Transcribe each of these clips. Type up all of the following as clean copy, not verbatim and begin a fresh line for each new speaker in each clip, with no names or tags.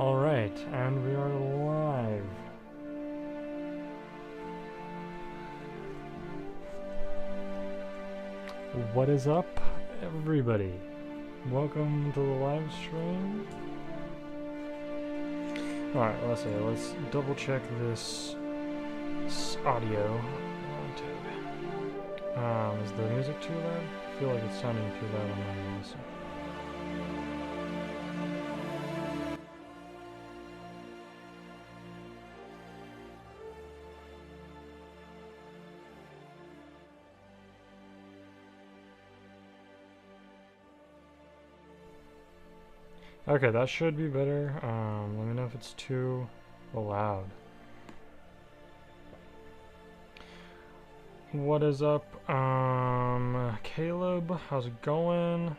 Alright, and we are live. What is up, everybody? Welcome to the live stream. Alright, let's double check this audio. Is the music too loud? I feel like it's sounding too loud on my end. Okay, that should be better. Let me know if it's too loud. What is up? Caleb, how's it going?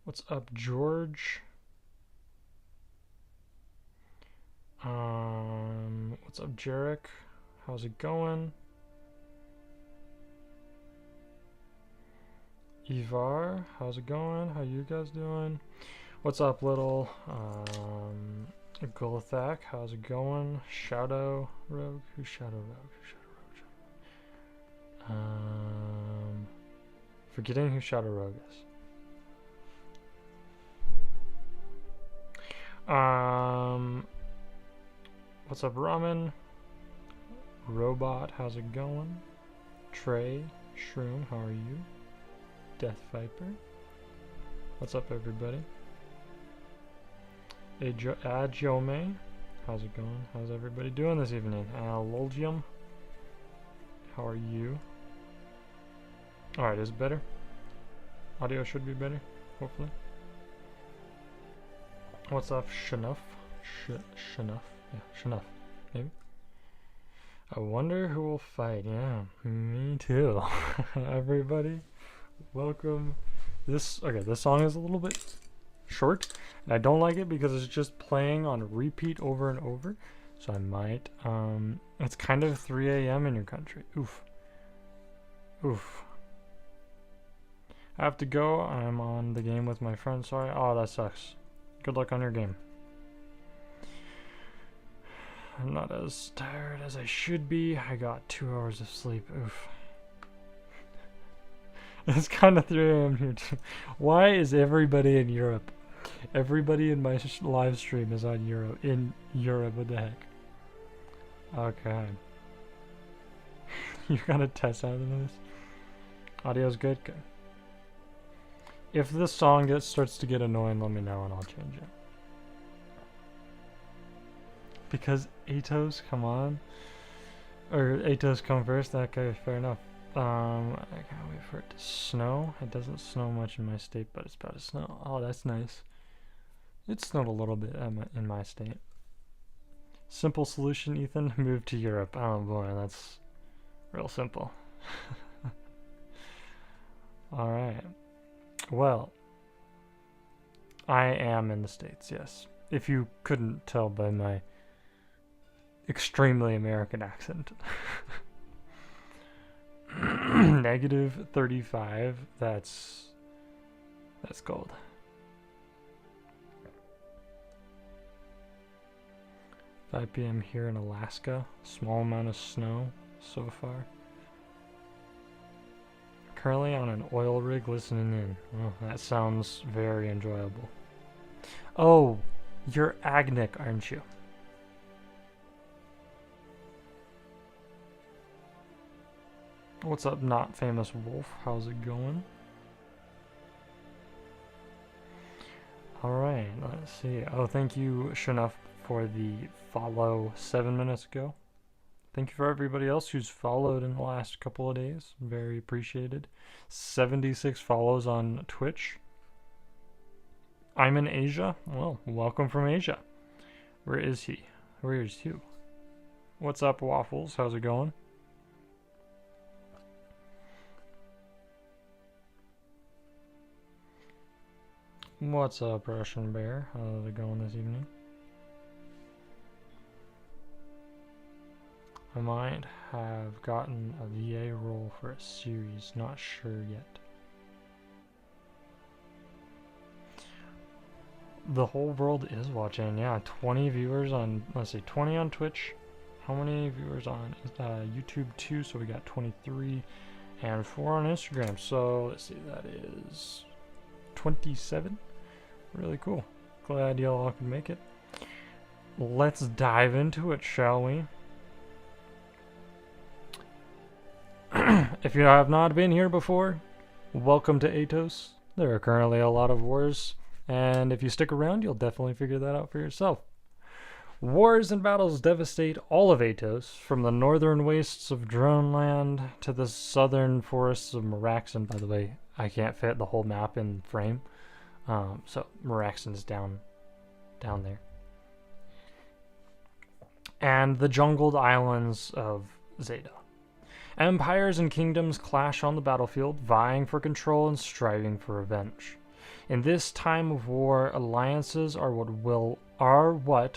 What's up, George? What's up, Jarek? How's it going? Ivar, how's it going? How you guys doing? What's up, little Gulthak, how's it going? Shadow Rogue, who's Shadow Rogue? Forgetting who Shadow Rogue is. What's up, Ramen? Robot, how's it going? Trey, Shroom, how are you? Death Viper. What's up, everybody? Ajome, how's it going? How's everybody doing this evening? Lolgium, how are you? Alright, is it better? Audio should be better, hopefully. What's up, Shanuff? Shanuff? Yeah, Shanuff, maybe? I wonder who will fight. Yeah, me too. Everybody, welcome. This song is a little bit short, and I don't like it because it's just playing on repeat over and over. So I might, it's kind of 3 a.m. in your country. Oof. Oof. I have to go. I'm on the game with my friend. Sorry. Oh, that sucks. Good luck on your game. I'm not as tired as I should be. I got 2 hours of sleep. Oof. It's kind of 3 a.m. here too. Why is everybody in Europe? Everybody in my live stream is on Europe. In Europe, what the heck? Okay. You're gonna test out of this? Audio's good? Good. If this song starts to get annoying, let me know and I'll change it. Because Atos, come on. Or Atos come first? Okay, fair enough. I can't wait for it to snow. It doesn't snow much in my state, but it's about to snow. Oh, that's nice. It snowed a little bit in my state. Simple solution, Ethan. Move to Europe. Oh boy, that's real simple. Alright. Well, I am in the States, yes. If you couldn't tell by my extremely American accent. Negative 35, that's gold. $5 p.m. here in Alaska. Small amount of snow so far. Currently on an oil rig listening in. Oh, that sounds very enjoyable. Oh, you're Agnic, aren't you? What's up, Not Famous Wolf? How's it going? Alright, let's see. Oh, thank you, Shanuff, for the follow 7 minutes ago. Thank you for everybody else who's followed in the last couple of days. Very appreciated. 76 follows on Twitch. I'm in Asia. Well, welcome from Asia. Where is he? Where is you? What's up, Waffles? How's it going? What's up, Russian Bear? How's it going this evening? I might have gotten a VA role for a series, not sure yet. the whole world is watching. Yeah, 20 viewers on, let's see, 20 on Twitch. How many viewers on YouTube too? So we got 23 and 4 on Instagram. So let's see, that is 27. Really cool. Glad y'all could make it. Let's dive into it, shall we? If you have not been here before, welcome to Atos. There are currently a lot of wars, and if you stick around, you'll definitely figure that out for yourself. Wars and battles devastate all of Atos, from the northern wastes of Drœnland to the southern forests of Maeraxon. By the way, I can't fit the whole map in frame, so Maeraxon is down there. And the jungled islands of Zeda. Empires and kingdoms clash on the battlefield, vying for control and striving for revenge. In this time of war, alliances are what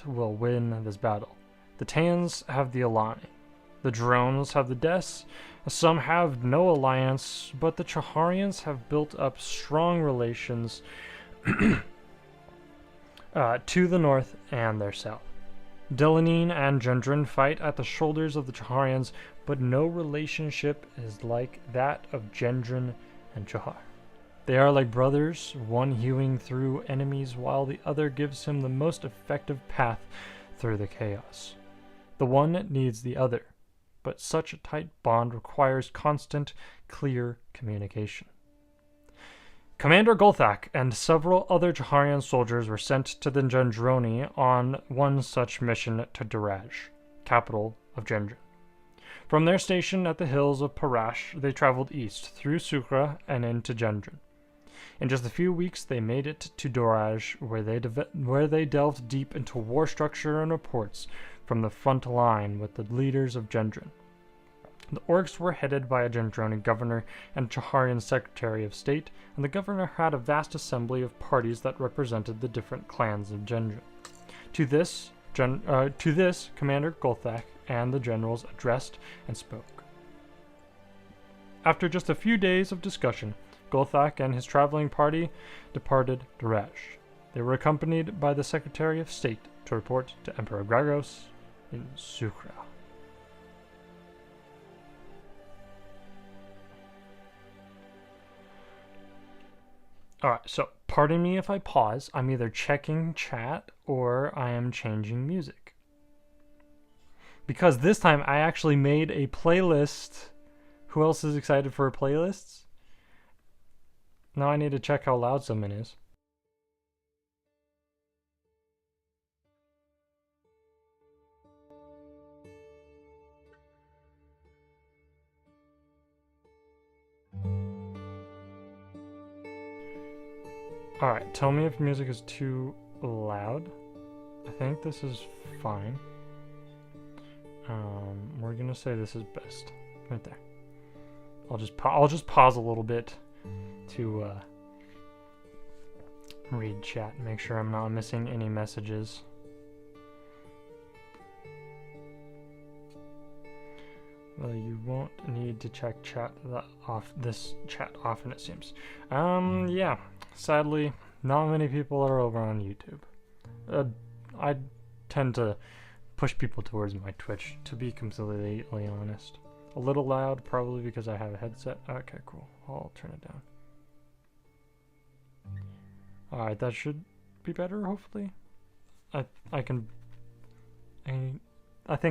will win this battle. The Taeans have the Alân, the drones have the Des, some have no alliance, but the Chaharians have built up strong relations to the north and their south. Drønland and Gendron fight at the shoulders of the Chaharians, but no relationship is like that of Gendron and Chahar. They are like brothers, one hewing through enemies while the other gives him the most effective path through the chaos. The one needs the other, but such a tight bond requires constant, clear communication. Commander Gulthak and several other Chaharian soldiers were sent to the Gendroni on one such mission to Dryads, capital of Gendron. From their station at the hills of Parash, they traveled east through Sukra and into Gendron. In just a few weeks, they made it to Dryads, where they delved deep into war structure and reports from the front line with the leaders of Gendron. The orcs were headed by a Gendroni governor and Chaharian secretary of state, and the governor had a vast assembly of parties that represented the different clans of Gendron. To this, Commander Gulthak and the generals addressed and spoke. After just a few days of discussion, Gulthak and his traveling party departed Dryads. They were accompanied by the Secretary of State to report to Emperor Gragos in Sukra. Alright, so pardon me if I pause. I'm either checking chat or I am changing music. Because this time I actually made a playlist. Who else is excited for playlists? Now I need to check how loud someone is. Alright, tell me if music is too loud. I think this is fine. We're gonna say this is best. Right there. I'll just pause a little bit to read chat and make sure I'm not missing any messages. Well, you won't need to check this chat often, it seems. Yeah. Sadly, not many people are over on YouTube. I tend to push people towards my Twitch, to be completely honest. A little loud, probably because I have a headset. Okay, cool. I'll turn it down. Alright, that should be better, hopefully. I think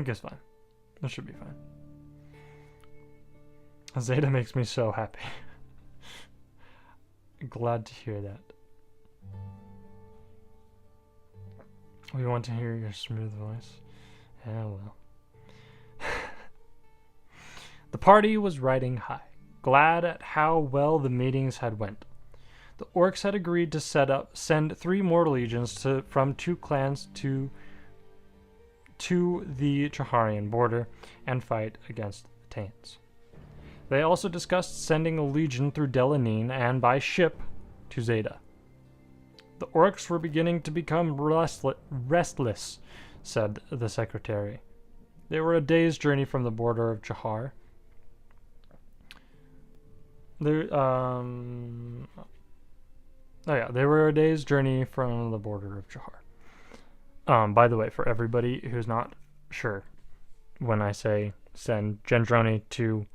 it's fine. That should be fine. Zeda makes me so happy. Glad to hear that. We want to hear your smooth voice. Yeah, well. The party was riding high, glad at how well the meetings had went. The orcs had agreed to send 3 more legions from 2 clans to the Chaharian border and fight against the Taeans. They also discussed sending a legion through Drønland and by ship to Zeda. The orcs were beginning to become restless, said the secretary. They were a day's journey from the border of Chahar. Oh yeah, they were a day's journey from the border of Chahar. By the way, for everybody who's not sure, when I say send Gendroni to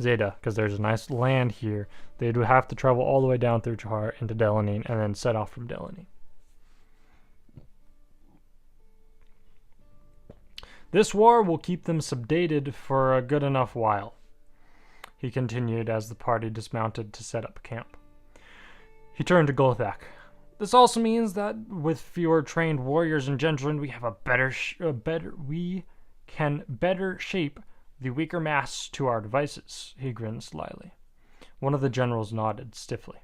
Zeda, because there's a nice land here, they'd have to travel all the way down through Chahar into Drønland and then set off from Drønland. This war will keep them sedated for a good enough while, he continued as the party dismounted to set up camp. He turned to Gulthak. This also means that with fewer trained warriors in Gendron, we can better shape the weaker mass to our devices, he grinned slyly. One of the generals nodded stiffly.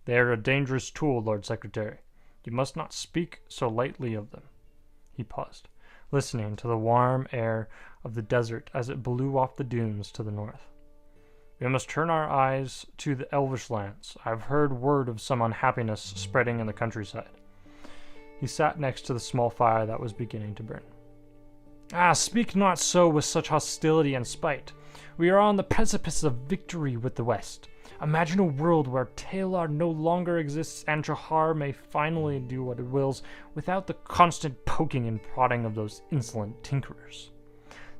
They are a dangerous tool, Lord Secretary. You must not speak so lightly of them. He paused, listening to the warm air of the desert as it blew off the dunes to the north. We must turn our eyes to the elvish lands. I've heard word of some unhappiness spreading in the countryside. He sat next to the small fire that was beginning to burn. Speak not so with such hostility and spite. We are on the precipice of victory with the West. Imagine a world where Taealar no longer exists and Chahar may finally do what it wills without the constant poking and prodding of those insolent tinkerers.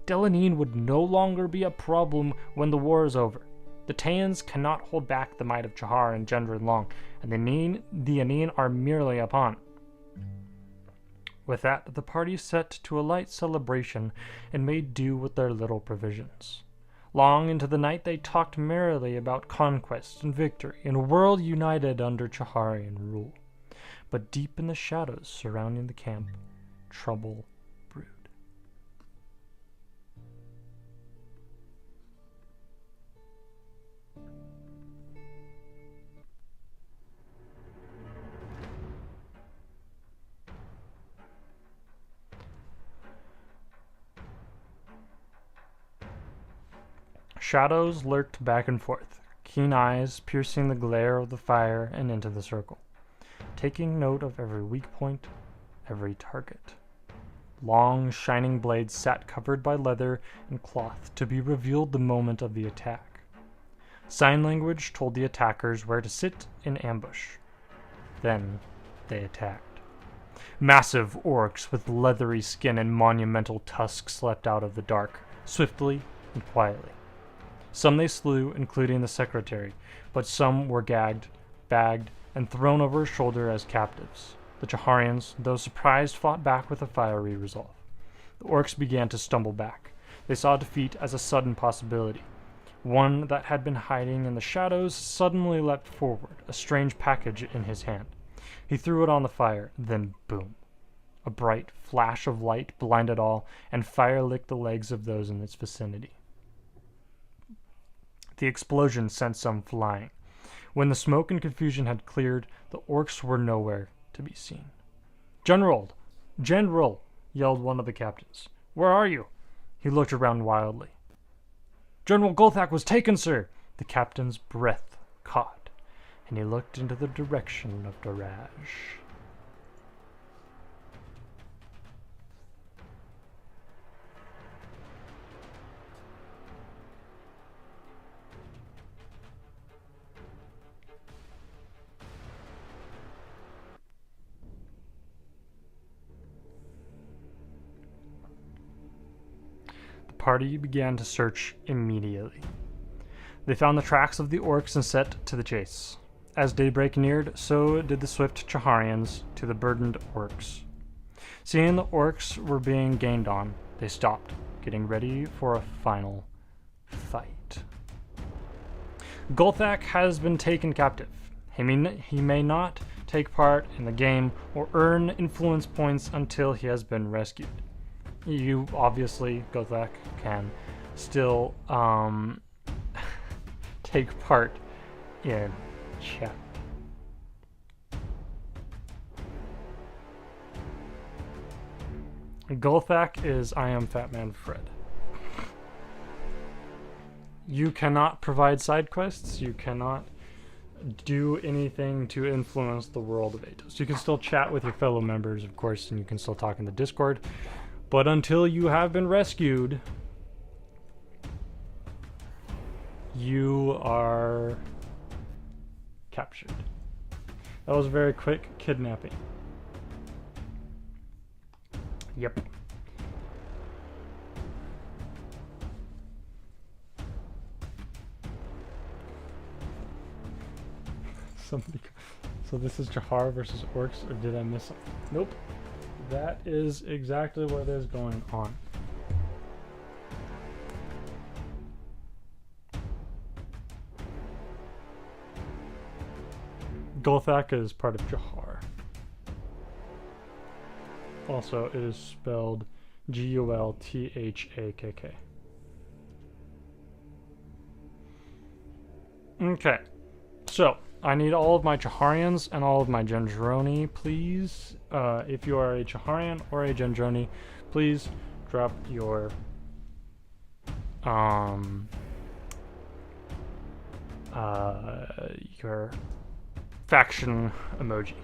Drønland would no longer be a problem when the war is over. The Taeans cannot hold back the might of Chahar and Gendron long, and the Anŷn are merely a pawn. With that, the party set to a light celebration and made do with their little provisions. Long into the night they talked merrily about conquest and victory in a world united under Chaharian rule. But deep in the shadows surrounding the camp, trouble brewed. Shadows lurked back and forth, keen eyes piercing the glare of the fire and into the circle, taking note of every weak point, every target. Long, shining blades sat covered by leather and cloth to be revealed the moment of the attack. Sign language told the attackers where to sit in ambush. Then they attacked. Massive orcs with leathery skin and monumental tusks leapt out of the dark, swiftly and quietly. Some they slew, including the secretary, but some were gagged, bagged, and thrown over his shoulder as captives. The Chaharians, though surprised, fought back with a fiery resolve. The orcs began to stumble back. They saw defeat as a sudden possibility. One that had been hiding in the shadows suddenly leapt forward, a strange package in his hand. He threw it on the fire, then boom. A bright flash of light blinded all, and fire licked the legs of those in its vicinity. The explosion sent some flying. When the smoke and confusion had cleared, the orcs were nowhere to be seen. General! Yelled one of the captains. Where are you? He looked around wildly. General Gulthak was taken, sir! The captain's breath caught, and he looked into the direction of Daraj. Party began to search immediately. They found the tracks of the orcs and set to the chase. As daybreak neared, so did the swift Chaharians to the burdened orcs. Seeing the orcs were being gained on, they stopped, getting ready for a final fight. Gulthak has been taken captive. He may not take part in the game or earn influence points until he has been rescued. You obviously, Gulthak, can still take part in chat. Gulthak is I am Fat Man Fred. You cannot provide side quests. You cannot do anything to influence the world of Atos. You can still chat with your fellow members, of course, and you can still talk in the Discord. But until you have been rescued, you are captured. That was very quick kidnapping. Yep. Somebody. So this is Chahar versus orcs, or did I miss something? Nope. That is exactly what is going on. Golthaka is part of Chahar. Also, it is spelled Gulthakk. Okay, so I need all of my Chaharians and all of my Gendroni, please. If you are a Chaharian or a Gendroni, please drop your faction emoji.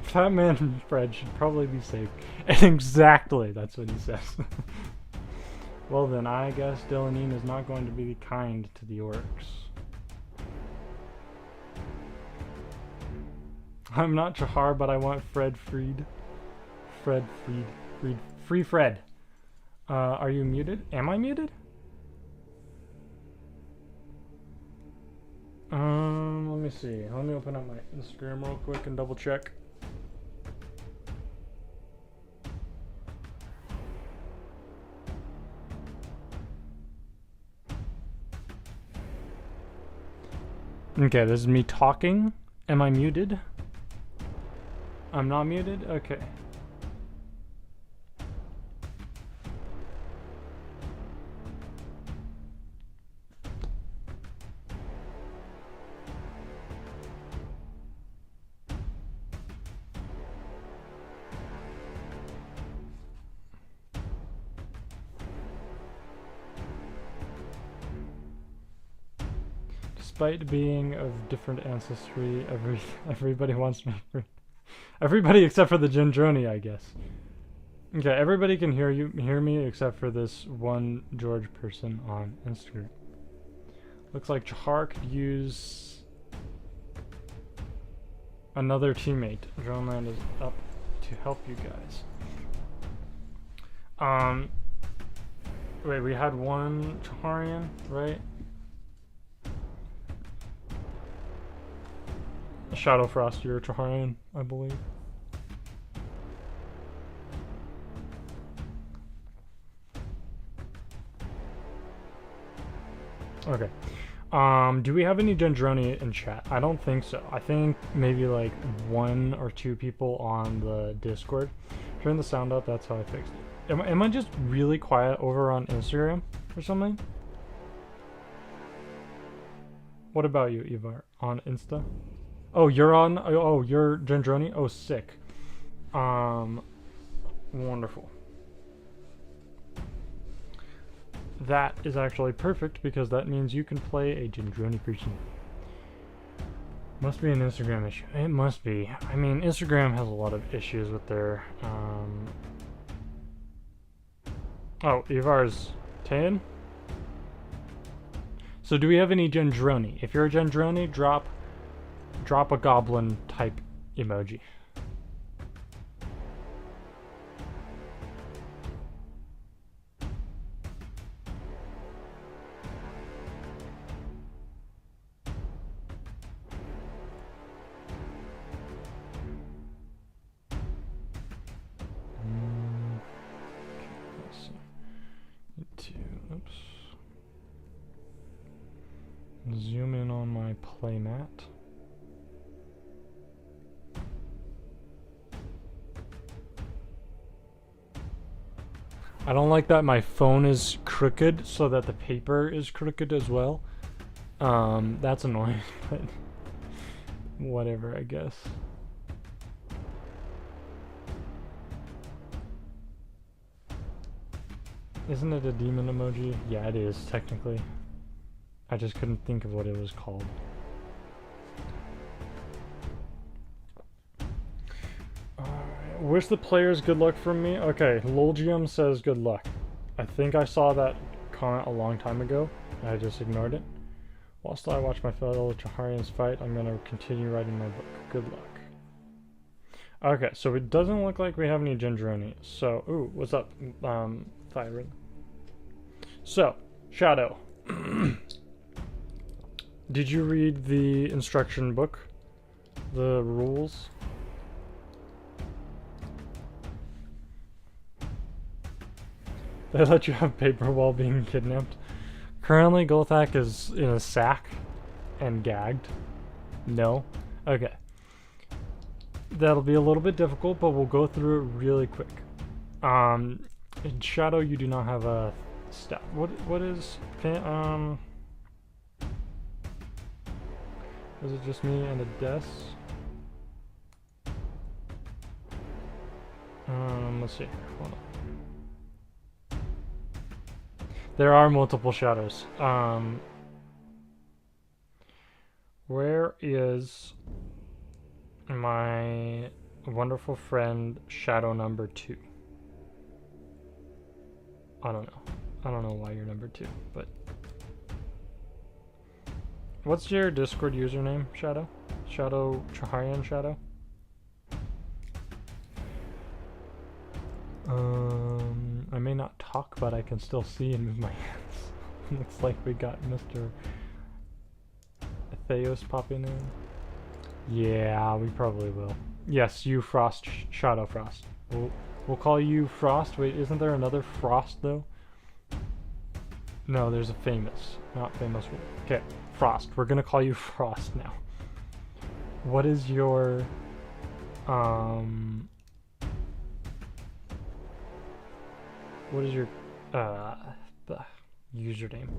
Fat Man Fred should probably be safe. And exactly, that's what he says. Well then, I guess Anŷn is not going to be kind to the orcs. I'm not Chahar, but I want Fred freed. Free Fred. Are you muted? Am I muted? Let me see. Let me open up my Instagram real quick and double check. Okay, this is me talking. Am I muted? I'm not muted? Okay. Despite being of different ancestry, everybody wants me free. Everybody except for the Gendroni, I guess. Okay, everybody can hear me except for this one George person on Instagram. Looks like Chahar could use another teammate. Drønland is up to help you guys. Wait, we had one Chaharian, right? Shadowfrost, you're a Chaharian, I believe. Okay. Do we have any Gendroni in chat? I don't think so. I think maybe like 1 or 2 people on the Discord. Turn the sound up, that's how I fixed it. Am I just really quiet over on Instagram or something? What about you, Ivar? On Insta? Oh, you're on? Oh, you're Gendroni? Oh, sick. Wonderful. That is actually perfect because that means you can play a Gendroni person. Must be an Instagram issue. It must be. I mean, Instagram has a lot of issues with their, Oh, Ivar's Taealar? So do we have any Gendroni? If you're a Gendroni, drop a goblin type emoji. Oops. Zoom in on my playmat. I don't like that my phone is crooked so that the paper is crooked as well. That's annoying, but whatever, I guess. Isn't it a demon emoji? Yeah, it is, technically. I just couldn't think of what it was called. Wish the players good luck from me. Okay, Lolgium says good luck. I think I saw that comment a long time ago, and I just ignored it. Whilst I watch my fellow Chaharians fight, I'm going to continue writing my book. Good luck. Okay, so it doesn't look like we have any Gendroni. So, ooh, what's up, Thyron? So, Shadow. Did you read the instruction book? The rules? They let you have paper while being kidnapped. Currently, Golthak is in a sack and gagged. No? Okay. That'll be a little bit difficult, but we'll go through it really quick. In Shadow, you do not have a staff. What is... Is it just me and a desk? Let's see. Hold on. There are multiple shadows. Where is my wonderful friend Shadow number 2? I don't know. I don't know why you're number 2, but... What's your Discord username, Shadow? Shadow Chaharian Shadow? I may not talk, but I can still see and move my hands. Looks like we got Mr. Theos popping in. Yeah, we probably will. Yes, you Frost, Shadow Frost. We'll call you Frost. Wait, isn't there another Frost though? No, there's a famous, not famous. Okay, Frost. We're gonna call you Frost now. What is your what is your username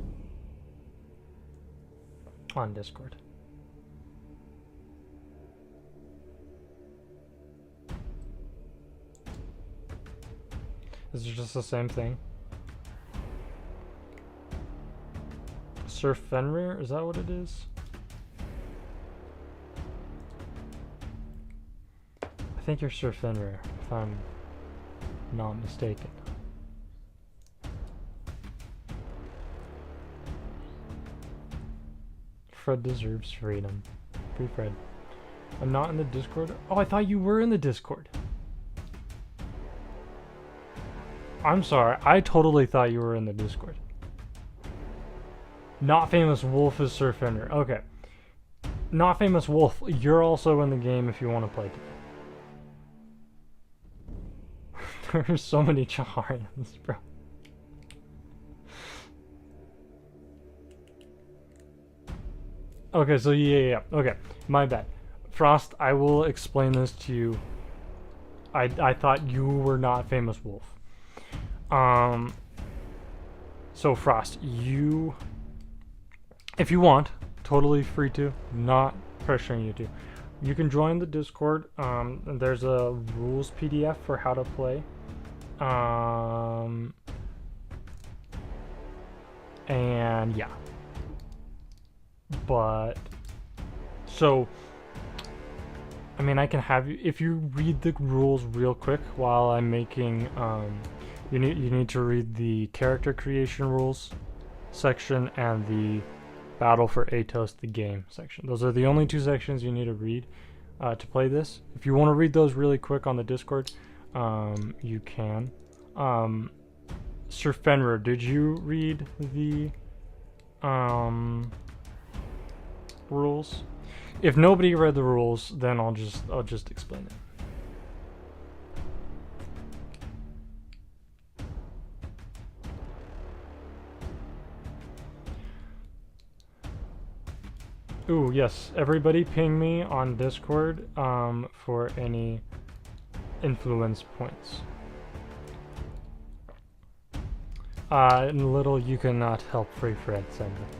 on Discord? Is it just the same thing? Sir Fenrir? Is that what it is? I think you're Sir Fenrir, if I'm not mistaken. Fred deserves freedom. Free Fred. I'm not in the Discord. Oh, I thought you were in the Discord. I'm sorry. I totally thought you were in the Discord. Not Famous Wolf is Sir Fenrir. Okay. Not Famous Wolf, you're also in the game if you want to play today. There's so many Chaharians, bro. Okay, so yeah. Okay, my bad. Frost, I will explain this to you. I thought you were not Famous Wolf. So Frost, you, if you want, totally free to, not pressuring you to. You can join the Discord. There's a rules PDF for how to play. And yeah. But so I mean, I can have you, if you read the rules real quick while I'm making you need to read the character creation rules section and the battle for Atos the game section. Those are the only two sections you need to read to play this. If you want to read those really quick on the Discord, you can. Sir Fenrir, did you read the rules? If nobody read the rules, then I'll just explain it. Ooh, yes. Everybody ping me on Discord for any influence points. And little you cannot help Free Fred send it.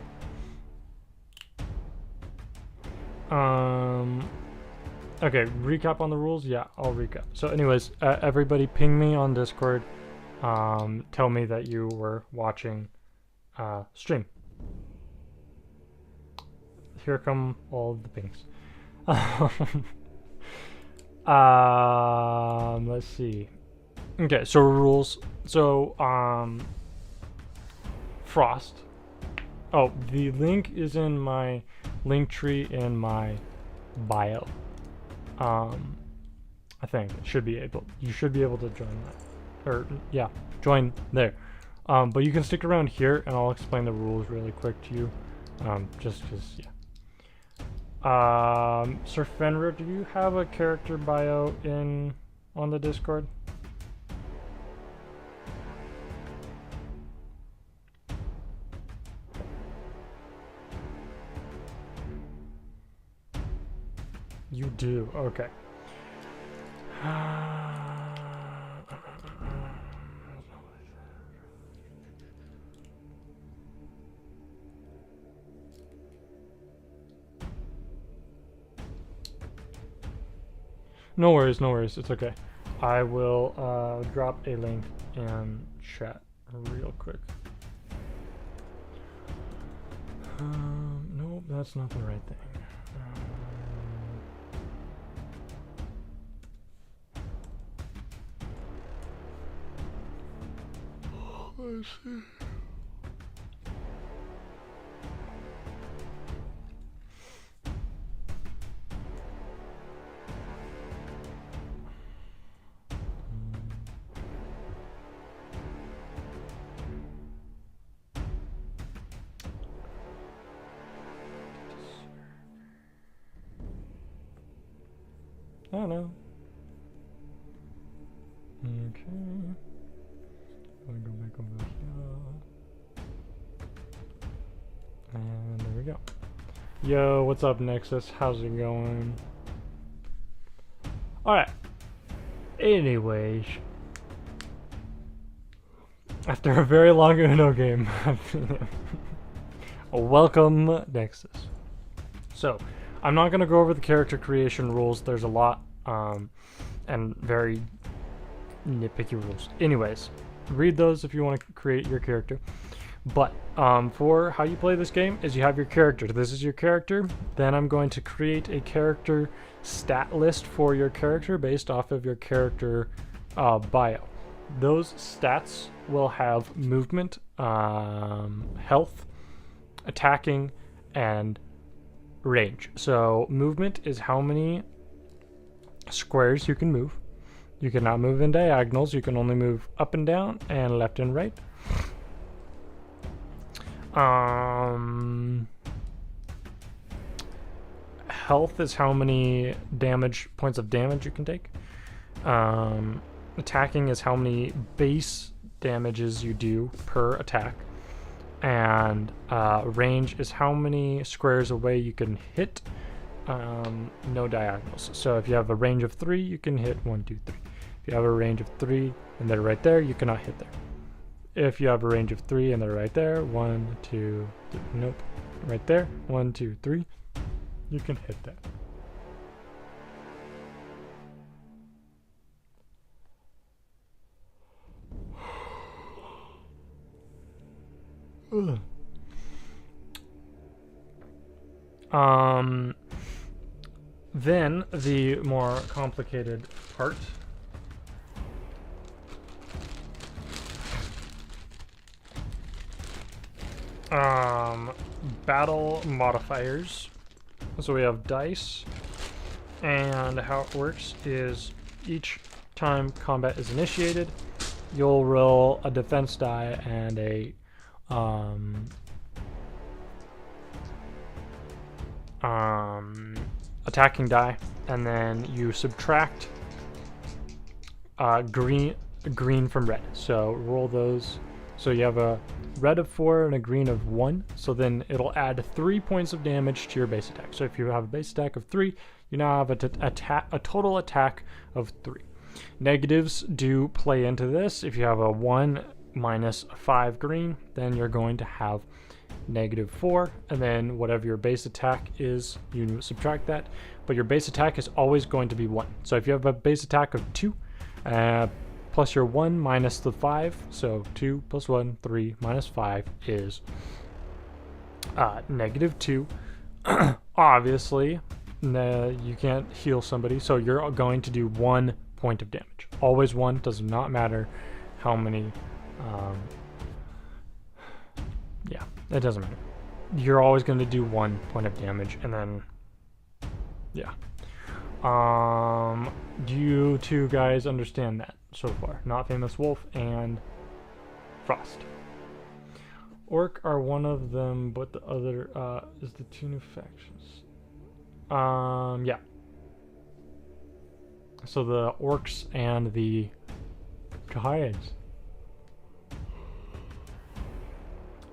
Okay, recap on the rules? Yeah, I'll recap. So anyways, everybody ping me on Discord. Tell me that you were watching stream. Here come all of the pings. Let's see. Okay, so rules. So frost. Oh, the link is in my link tree in my bio. I think it should be able. You should be able to join that, or yeah, join there. But you can stick around here, and I'll explain the rules really quick to you. Just because, yeah. Sir Fenrir, do you have a character bio on the Discord? You do, okay. No worries, no worries, it's okay. I will drop a link in chat real quick. Nope, that's not the right thing. Let's see. Oh no. Okay. I'll go back over here. And there we go. Yo, what's up, Nexus? How's it going? Alright. Anyways. After a very long Uno game. Welcome, Nexus. So, I'm not going to go over the character creation rules. There's a lot, and very nitpicky rules. Anyways, read those if you want to create your character. But for how you play this game is you have your character. This is your character. Then I'm going to create a character stat list for your character based off of your character bio. Those stats will have movement, health, attacking, and range. So movement is how many squares you can move. You cannot move in diagonals. You can only move up and down and left and right. Health is how many points of damage you can take. Attacking is how many base damages you do per attack. And range is how many squares away you can hit, no diagonals. So if you have a range of 3, you can hit 1, 2, 3. If you have a range of 3 and they're right there, you cannot hit there. If you have a range of 3 and they're right there, 1, 2, 3, nope, right there, 1, 2, 3, you can hit that. Then the more complicated part. Battle modifiers. So we have dice, and how it works is each time combat is initiated, you'll roll a defense die and a attacking die, and then you subtract green from red. So roll those. So you have a red of 4 and a green of 1. So then it'll add 3 points of damage to your base attack. So if you have a base attack of 3, you now have a total attack of 3. Negatives do play into this. If you have a 1 minus 5 green, then you're going to have -4, and then whatever your base attack is, you subtract that. But your base attack is always going to be 1. So if you have a base attack of 2, plus your 1 minus the 5, so 2 plus 1, 3 minus 5 is -2. Obviously, you can't heal somebody, so you're going to do 1 point of damage. Always 1, does not matter how many yeah, it doesn't matter. You're always going to do 1 point of damage, and then, yeah. Do you two guys understand that so far? Not Famous Wolf and Frost. Orc are one of them, but the other is the 2 new factions. Yeah. So the orcs and the dryads.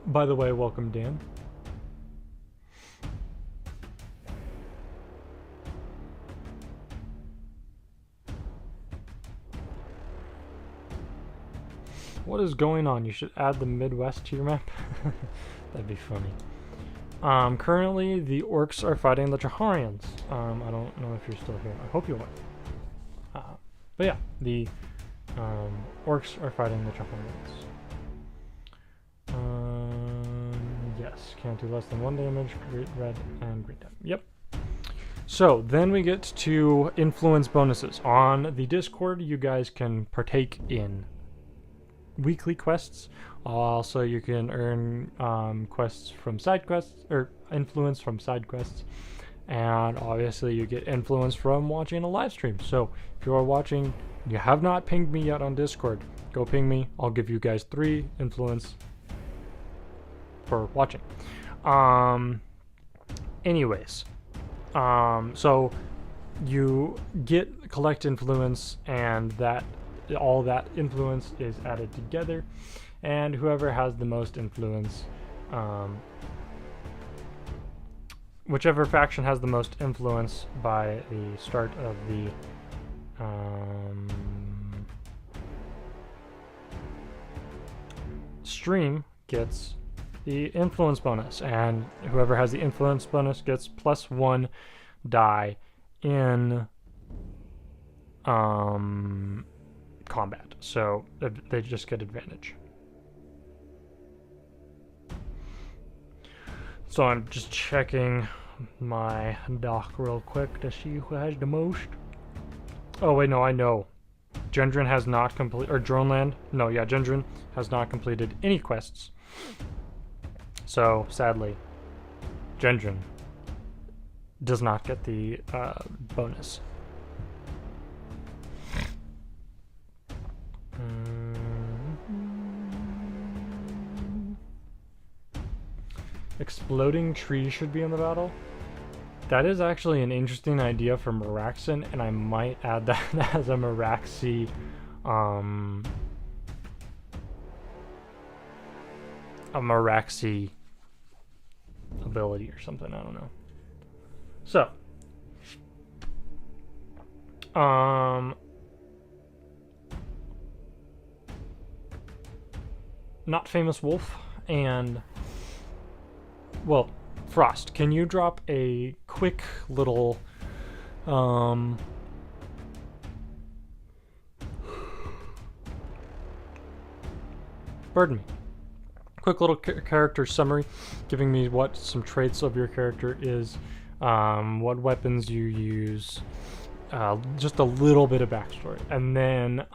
By the way, welcome Dan. What is going on? You should add the Midwest to your map. That'd be funny. Currently, the orcs are fighting the Chaharians. I don't know if you're still here. I hope you are. But yeah, the orcs are fighting the Chaharians. Yes, can't do less than 1 damage. Great red and green damage. Yep. So then we get to influence bonuses. On the Discord, you guys can partake in weekly quests. Also, you can earn quests from side quests, or influence from side quests. And obviously, you get influence from watching a live stream. So if you are watching, you have not pinged me yet on Discord, go ping me. I'll give you guys 3 influence for watching. Anyways, so you collect influence, and that all that influence is added together, and whoever has the most influence, whichever faction has the most influence by the start of the stream gets the influence bonus, and whoever has the influence bonus gets +1 die in combat, so they just get advantage. So I'm just checking my doc real quick to see who has the most. Oh wait, no, I know. Gendron has not completed, or Drœnland. No, yeah, Gendron has not completed any quests. So sadly, Gendron does not get the bonus. Exploding trees should be in the battle. That is actually an interesting idea for Maeraxon, and I might add that as a Maeraxi ability or something, I don't know. So not Famous Wolf and, well, Frost, can you drop a quick little pardon me, quick little character summary, giving me what some traits of your character is, what weapons you use, just a little bit of backstory, and then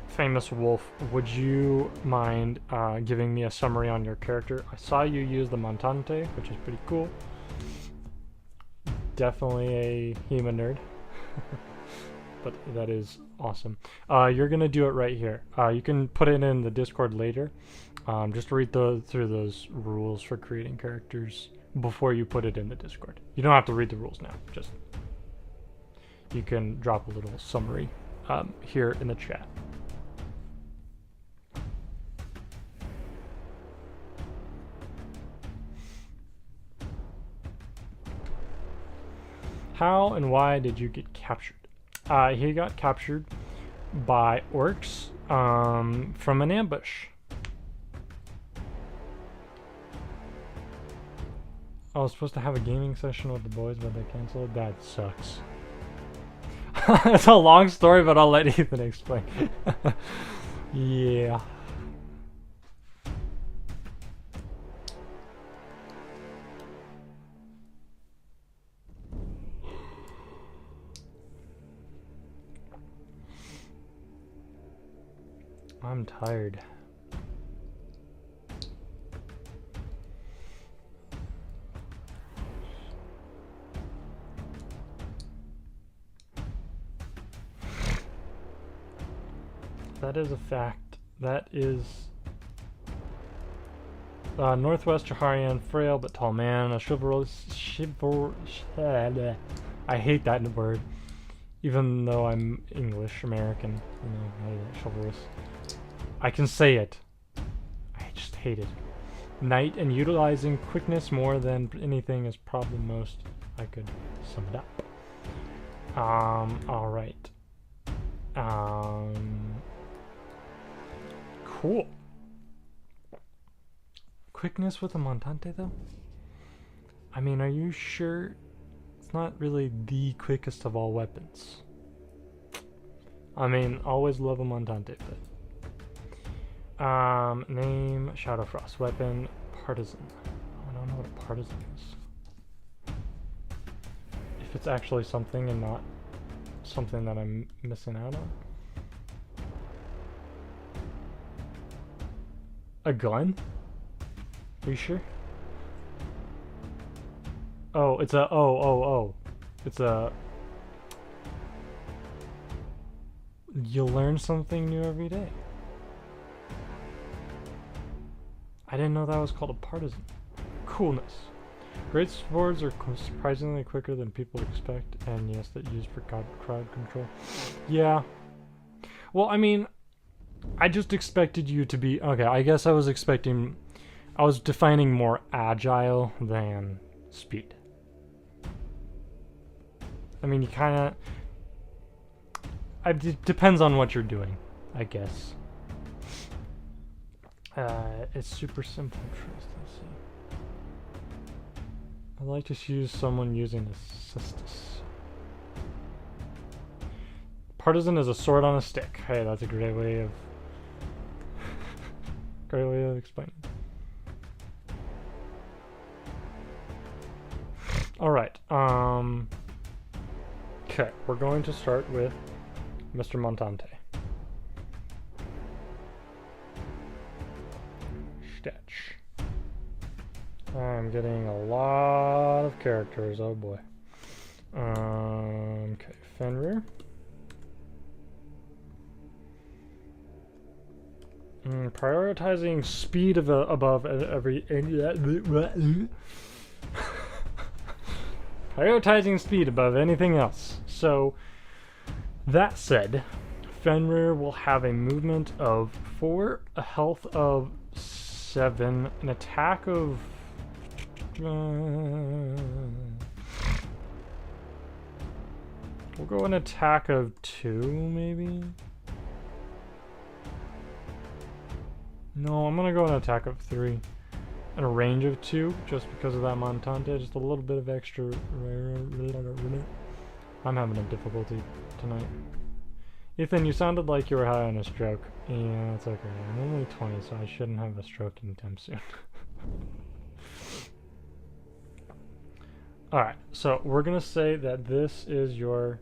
Famous Wolf, would you mind giving me a summary on your character? I saw you use the Montante, which is pretty cool. Definitely a human nerd. But that is awesome. You're going to do it right here. You can put it in the Discord later. Just read through those rules for creating characters before you put it in the Discord. You don't have to read the rules now. Just you can drop a little summary here in the chat. How and why did you get captured? He got captured by orcs from an ambush. I was supposed to have a gaming session with the boys, but they canceled. That sucks. It's a long story, but I'll let Ethan explain. Yeah. I'm tired. that is a fact. That is Northwest Chaharian, frail but tall man, a chivalrous. I hate that word, even though I'm English American. You know, I hate chivalrous. I can say it. I just hate it. Knight, and utilizing quickness more than anything is probably most I could sum it up. Alright. Cool. Quickness with a montante though? I mean, are you sure it's not really the quickest of all weapons? I mean, always love a montante, but name, Shadow Frost. Weapon, partisan. Oh, I don't know what a partisan is. If it's actually something and not something that I'm missing out on. A gun? Are you sure? Oh, it's a, oh. It's a... You learn something new every day. I didn't know that was called a partisan. Coolness. Great swords are surprisingly quicker than people expect, and yes, that used for crowd control. Yeah. Well, I mean, I just expected you to be... Okay, I guess I was expecting... I was defining more agile than speed. I mean, you kind of... It depends on what you're doing, I guess. It's super simple. Let's see. I'd like to use someone using assistus. Partisan is a sword on a stick. Hey, that's a great way of explaining. All right. Okay, we're going to start with Mr. Montante. Sketch. I'm getting a lot of characters. Oh boy. Okay, Fenrir. Prioritizing speed of above every. Prioritizing speed above anything else. So, that said, Fenrir will have a movement of 4, a health of 7, an attack of... we'll go an attack of 2, maybe? No, I'm gonna go an attack of 3. And a range of 2, just because of that Montante. Just a little bit of extra... I'm having a difficulty tonight. Ethan, you sounded like you were high on a stroke. Yeah, it's okay. I'm only 20, so I shouldn't have a stroke anytime soon. Alright, so we're gonna say that this is your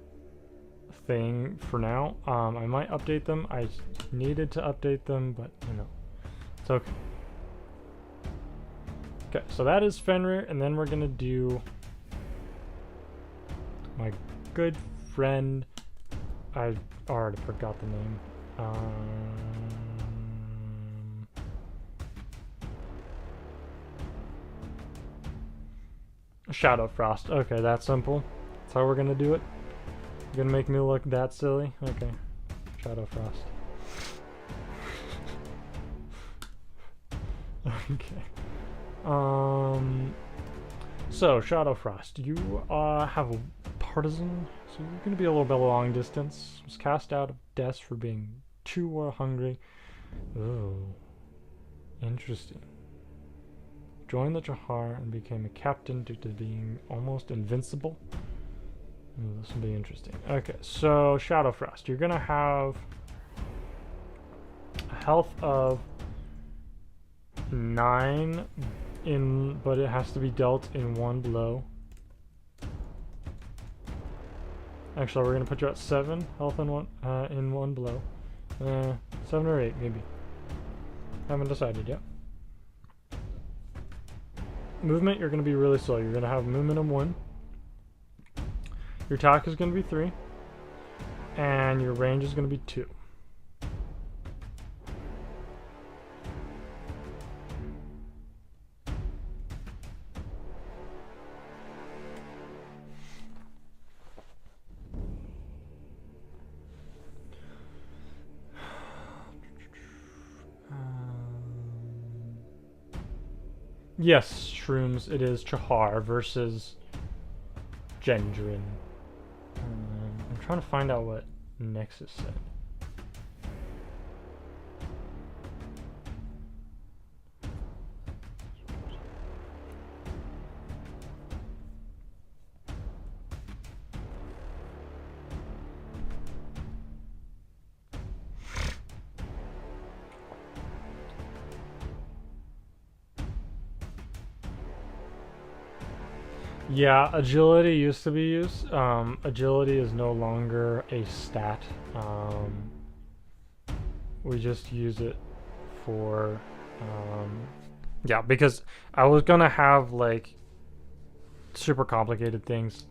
thing for now. I might update them. I needed to update them, but, you know, it's okay. Okay, so that is Fenrir, and then we're gonna do my good friend. I already forgot the name. Shadow Frost. Okay, that's simple. That's how we're gonna do it. You're gonna make me look that silly? Okay. Shadow Frost. Okay. So Shadow Frost, you have a partisan, so you're going to be a little bit long distance. Was cast out of death for being too hungry. Oh, interesting. Joined the Chahar and became a captain due to being almost invincible. Ooh, this will be interesting. Okay, so Shadow Frost, you're going to have a health of 9 but it has to be dealt in 1 blow. Actually, we're gonna put you at 7 health in one blow. 7 or 8 maybe. Haven't decided yet. Movement, you're gonna be really slow. You're gonna have movement of 1. Your attack is gonna be 3, and your range is gonna be 2. Yes, shrooms. It is Chahar versus Gendron. I'm trying to find out what Nexus said. Yeah, agility used to be used. Agility is no longer a stat. We just use it for, yeah, because I was gonna have like super complicated things.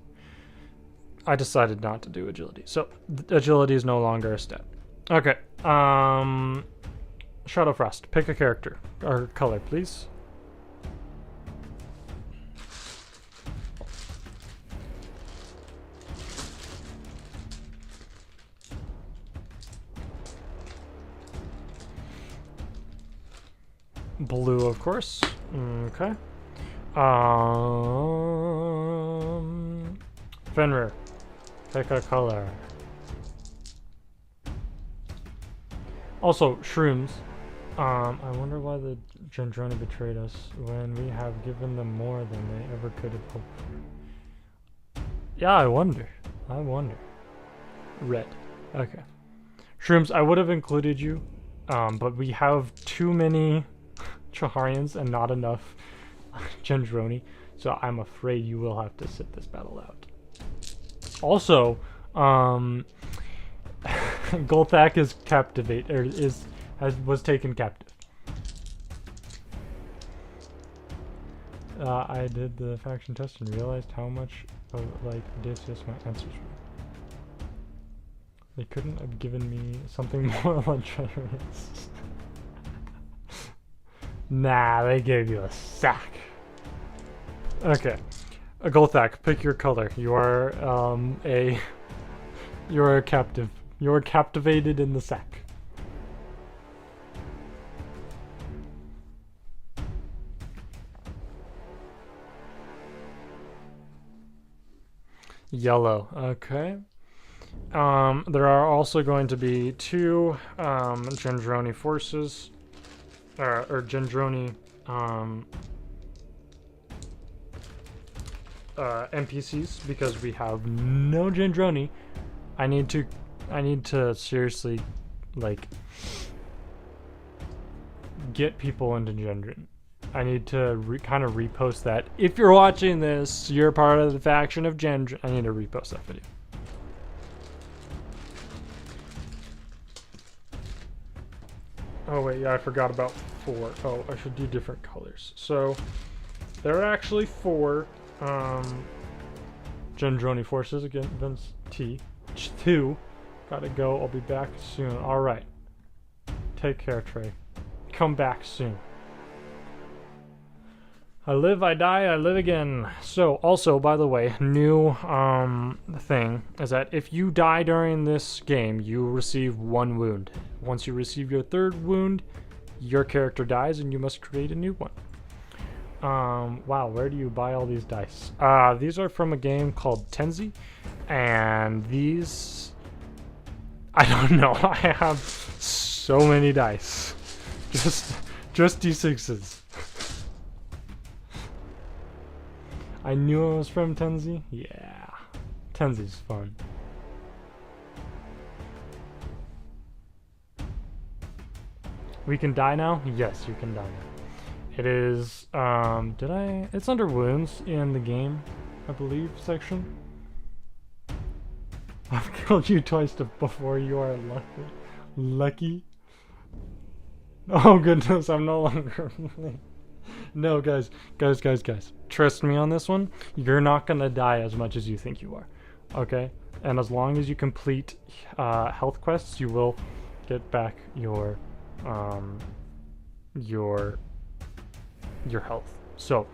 I decided not to do agility. So agility is no longer a stat. Okay. Shadowfrost, pick a character or color, please. Blue, of course. Okay. Fenrir, pick a color. Also, shrooms. I wonder why the Gendroni betrayed us when we have given them more than they ever could have hoped for. Yeah, I wonder. Red. Okay. Shrooms, I would have included you, but we have too many Chaharians and not enough Gendroni, so I'm afraid you will have to sit this battle out. Also, Golthak is was taken captive. I did the faction test and realized how much of like Odysseus my answers were. They couldn't have given me something more luxurious. Nah, they gave you a sack. Okay. Golthak, pick your color. You are you're a captive. You're captivated in the sack. Yellow. Okay. There are also going to be two Gendroni forces. Or Gendroni NPCs, because we have no Gendroni. I need to seriously like get people into Gendron. I need to kind of repost that. If you're watching this, you're part of the faction of Gendron. I need to repost that video. Oh wait, yeah, I forgot about 4. Oh, I should do different colors. So there are actually 4 Gendroni forces against T. 2. Gotta go. I'll be back soon. Alright. Take care, Trey. Come back soon. I live, I die, I live again. So, also, by the way, new thing is that if you die during this game, you receive 1 wound. Once you receive your 3rd wound, your character dies and you must create a new one. Wow, where do you buy all these dice? These are from a game called Tenzi, and these, I don't know, I have so many dice. Just D6s. I knew it was from Tenzi. Yeah, Tenzi's fun. We can die now? Yes, you can die now. It is, it's under wounds in the game, I believe, section. I've killed you twice before. You are lucky. Oh goodness, I'm no longer No, guys. Trust me on this one. You're not gonna die as much as you think you are. Okay? And as long as you complete health quests, you will get back your health. So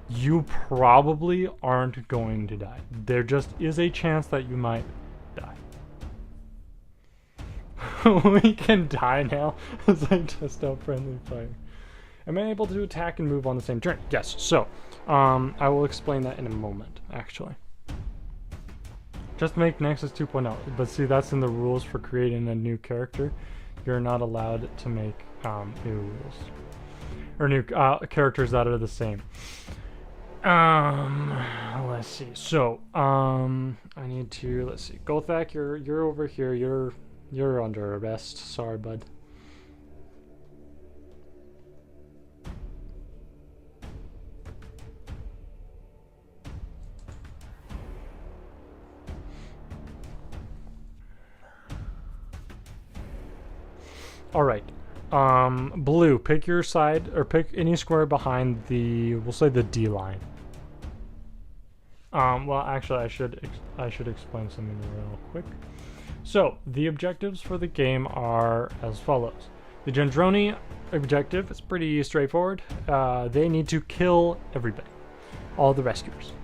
you probably aren't going to die. There just is a chance that you might die. We can die now as I test out friendly fire. Am I able to attack and move on the same turn? Yes. So, I will explain that in a moment, actually. Just make Nexus 2.0. But see, that's in the rules for creating a new character. You're not allowed to make new rules. Or new characters that are the same. Let's see. So, I need to, let's see. Golthak, you're over here. You're under arrest. Sorry, bud. All right. Blue, pick your side or pick any square behind the, we'll say the D line. Well, actually, I should explain something real quick. So, the objectives for the game are as follows. The Gendroni objective is pretty straightforward. They need to kill everybody, all the rescuers.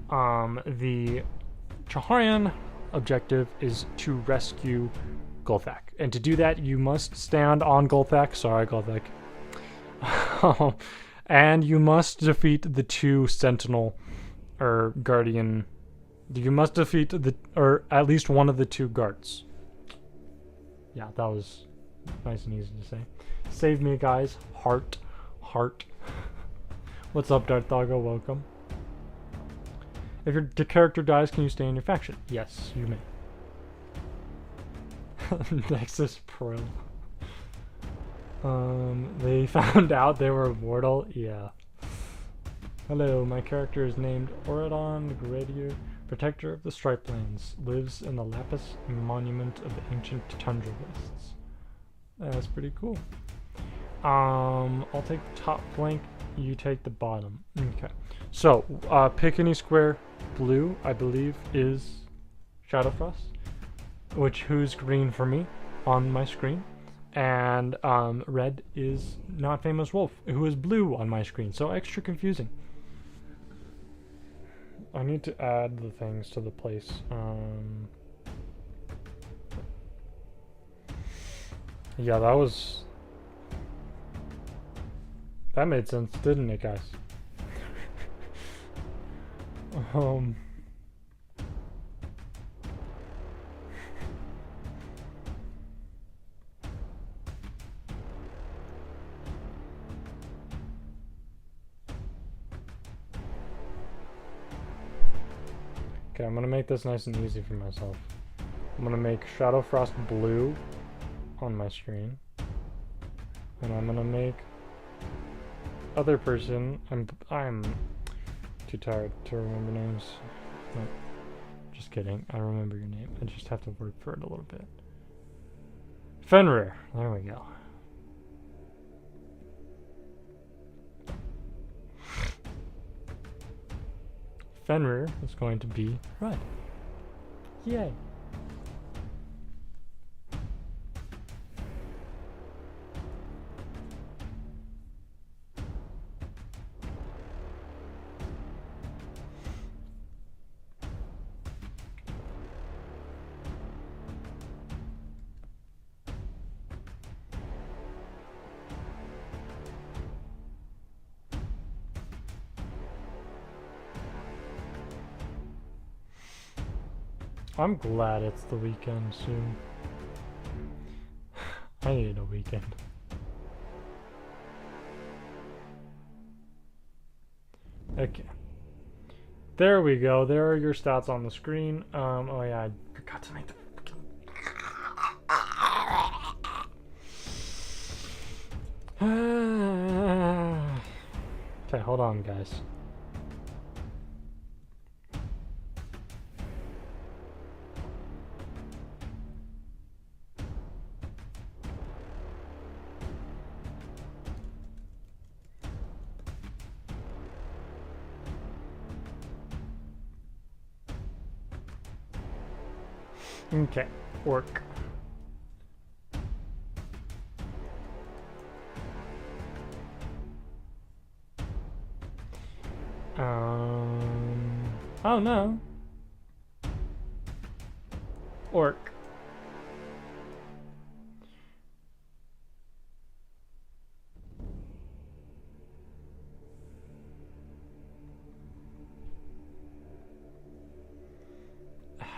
The Chaharian objective is to rescue Golthak. And to do that, you must stand on Golthak. Sorry, Golthak. And you must defeat the two sentinel or guardian. You must defeat or at least one of the two guards. Yeah, that was nice and easy to say. Save me, guys. Heart. What's up, Darth Doggo? Welcome. If your character dies, can you stay in your faction? Yes, you may. Nexus Pro. They found out they were immortal. Yeah. Hello, my character is named Oradon Gradier, Protector of the Stripe Lands. Lives in the Lapis Monument of the Ancient Tundra Wastes. That's pretty cool. I'll take the top flank. You take the bottom. Okay. So, pick any square. Blue, I believe, is Shadowfrost, who's green for me on my screen, and red is Not Famous Wolf, who is blue on my screen, so extra confusing. I need to add the things to the place. Yeah, that made sense, didn't it, guys? Okay, I'm gonna make this nice and easy for myself. I'm gonna make Shadowfrost blue on my screen. And I'm gonna make other person, I'm too tired to remember names. No, just kidding. I remember your name. I just have to work for it a little bit. Fenrir. There we go. Fenrir is going to be red. Yay. I'm glad it's the weekend soon. I need a weekend. Okay. There we go. There are your stats on the screen. Oh yeah, I forgot to make the okay, hold on, guys. Okay, orc. Oh no. Orc.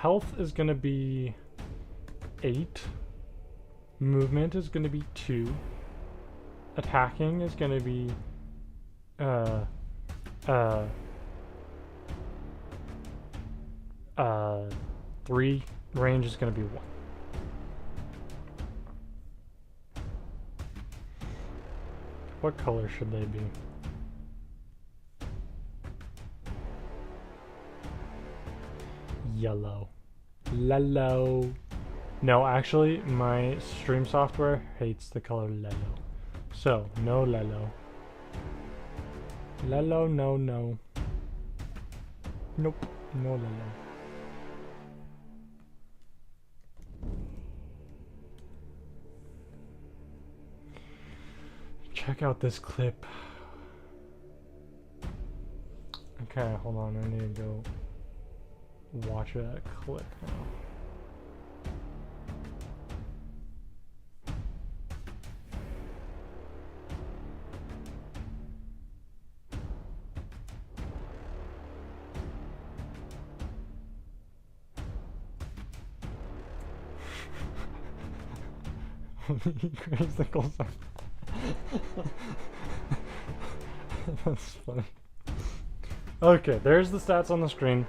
health is going to be 8. Movement is going to be 2. Attacking is going to be 3. Range is going to be 1. What color should they be? Yellow. Lellow. No, actually, my stream software hates the color lellow. So, no lellow. Lellow, no, no. Nope, no lellow. Check out this clip. Okay, hold on, I need to go watch that clip now. He grabs the goals up. That's funny. Okay, there's the stats on the screen.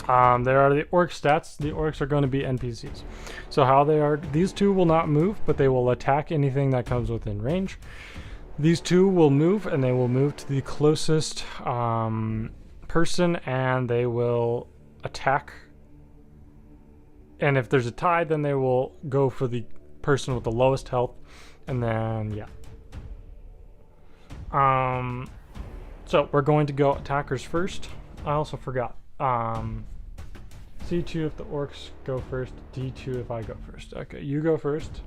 There are the orc stats. The orcs are going to be NPCs. So how they are, these two will not move, but they will attack anything that comes within range. These two will move, and they will move to the closest person, and they will attack. And if there's a tie, then they will go for the person with the lowest health, and then yeah. So we're going to go attackers first. I also forgot. C2 if the orcs go first, D2 if I go first. Okay, you go first.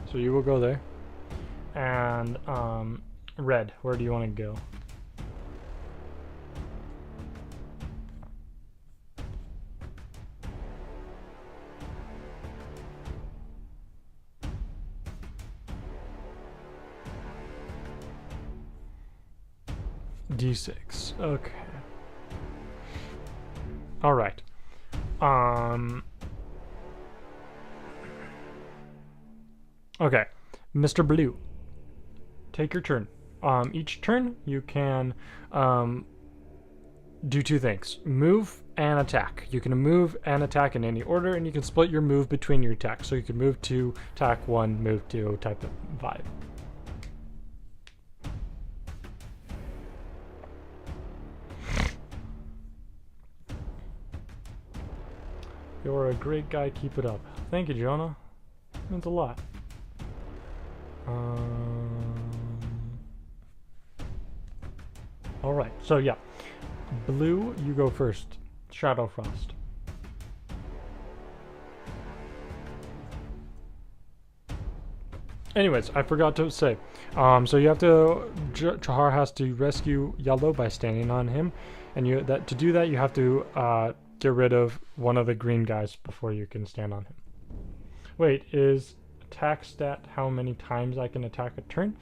So you will go there. And red, where do you want to go? D6. Okay. All right. Okay, Mr. Blue, take your turn. Each turn you can do 2 things: move and attack. You can move and attack in any order, and you can split your move between your attacks. So you can move 2, attack 1, move 2, type of vibe. You're a great guy, keep it up. Thank you, Jonah. Means a lot. Alright, so yeah. Blue, you go first. Shadow Frost. Anyways, I forgot to say. So you have to... Chahar has to rescue Yellow by standing on him. And to do that, you have to... get rid of one of the green guys before you can stand on him. Wait, is attack stat how many times I can attack a turn?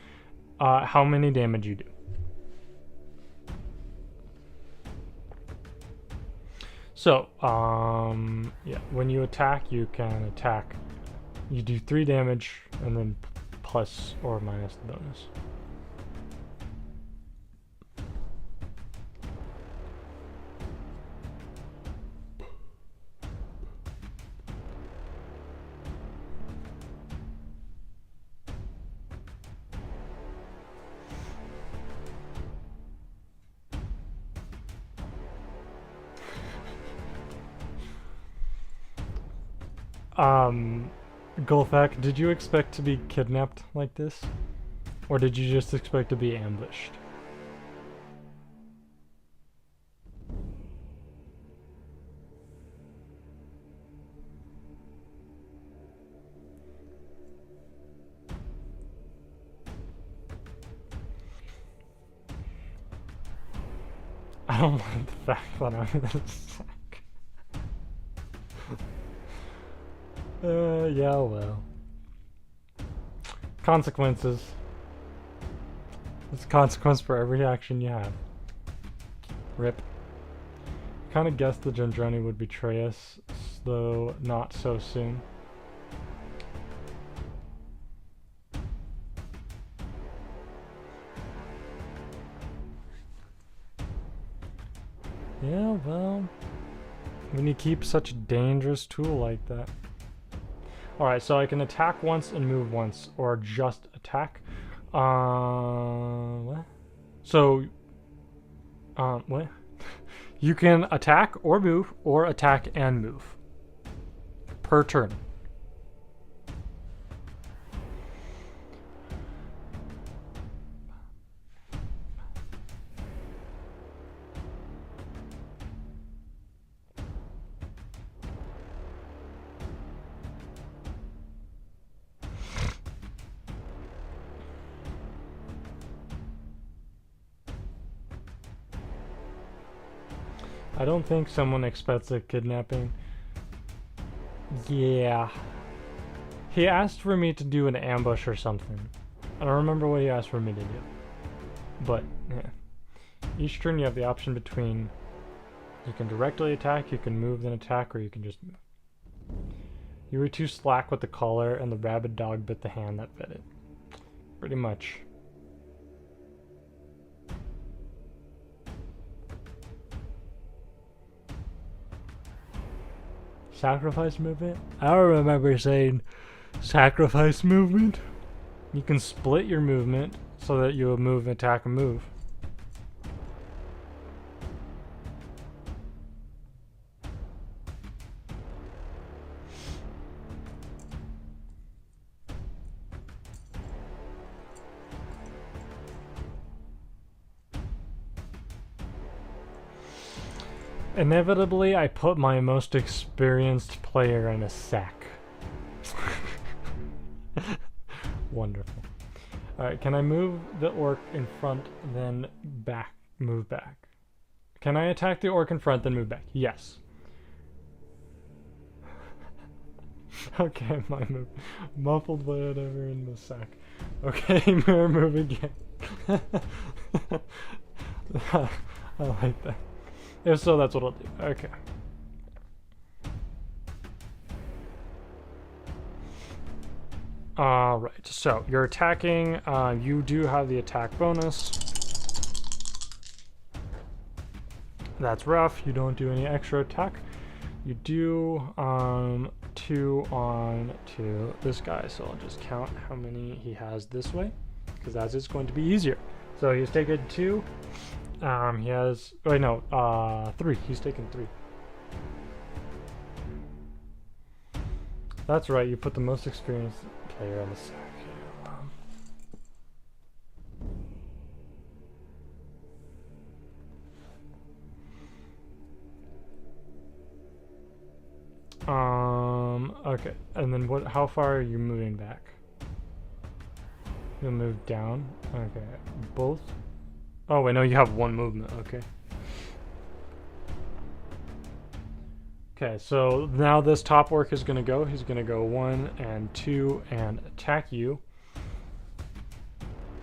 How many damage you do. So, yeah, when you attack, you can attack. You do 3 damage and then plus or minus the bonus. Gulfak, did you expect to be kidnapped like this? Or did you just expect to be ambushed? I don't like the fact that I'm in this sack. Yeah, well. Consequences. There's a consequence for every action you have. Rip. Kind of guessed the Gendroni would betray us, though not so soon. Yeah, well, when you keep such a dangerous tool like that. Alright, so I can attack once and move once, or just attack. What? So, what? You can attack or move, or attack and move. Per turn. I don't think someone expects a kidnapping. Yeah. He asked for me to do an ambush or something. I don't remember what he asked for me to do. But, yeah. Each turn you have the option between you can directly attack, you can move then attack, or you can just move. You were too slack with the collar, and the rabid dog bit the hand that fed it. Pretty much. Sacrifice movement? I don't remember saying sacrifice movement. You can split your movement so that you will move, attack, and move. Inevitably, I put my most experienced player in a sack. Wonderful. Alright, can I move the orc in front, then back? Move back. Can I attack the orc in front, then move back? Yes. Okay, my move. Muffled whatever in the sack. Okay, move again. I like that. If so, that's what I'll do. Okay. Alright, so you're attacking. You do have the attack bonus. That's rough. You don't do any extra attack. You do 2 on to this guy, so I'll just count how many he has this way, because that is going to be easier. So he's taken 2. He has, wait, no, 3. He's taken 3. That's right, you put the most experienced player on the sack. Okay, and then what, how far are you moving back? You'll move down? Okay, both? Oh wait, no, you have 1 movement, okay. Okay, so now this top orc is gonna go. He's gonna go 1 and 2 and attack you.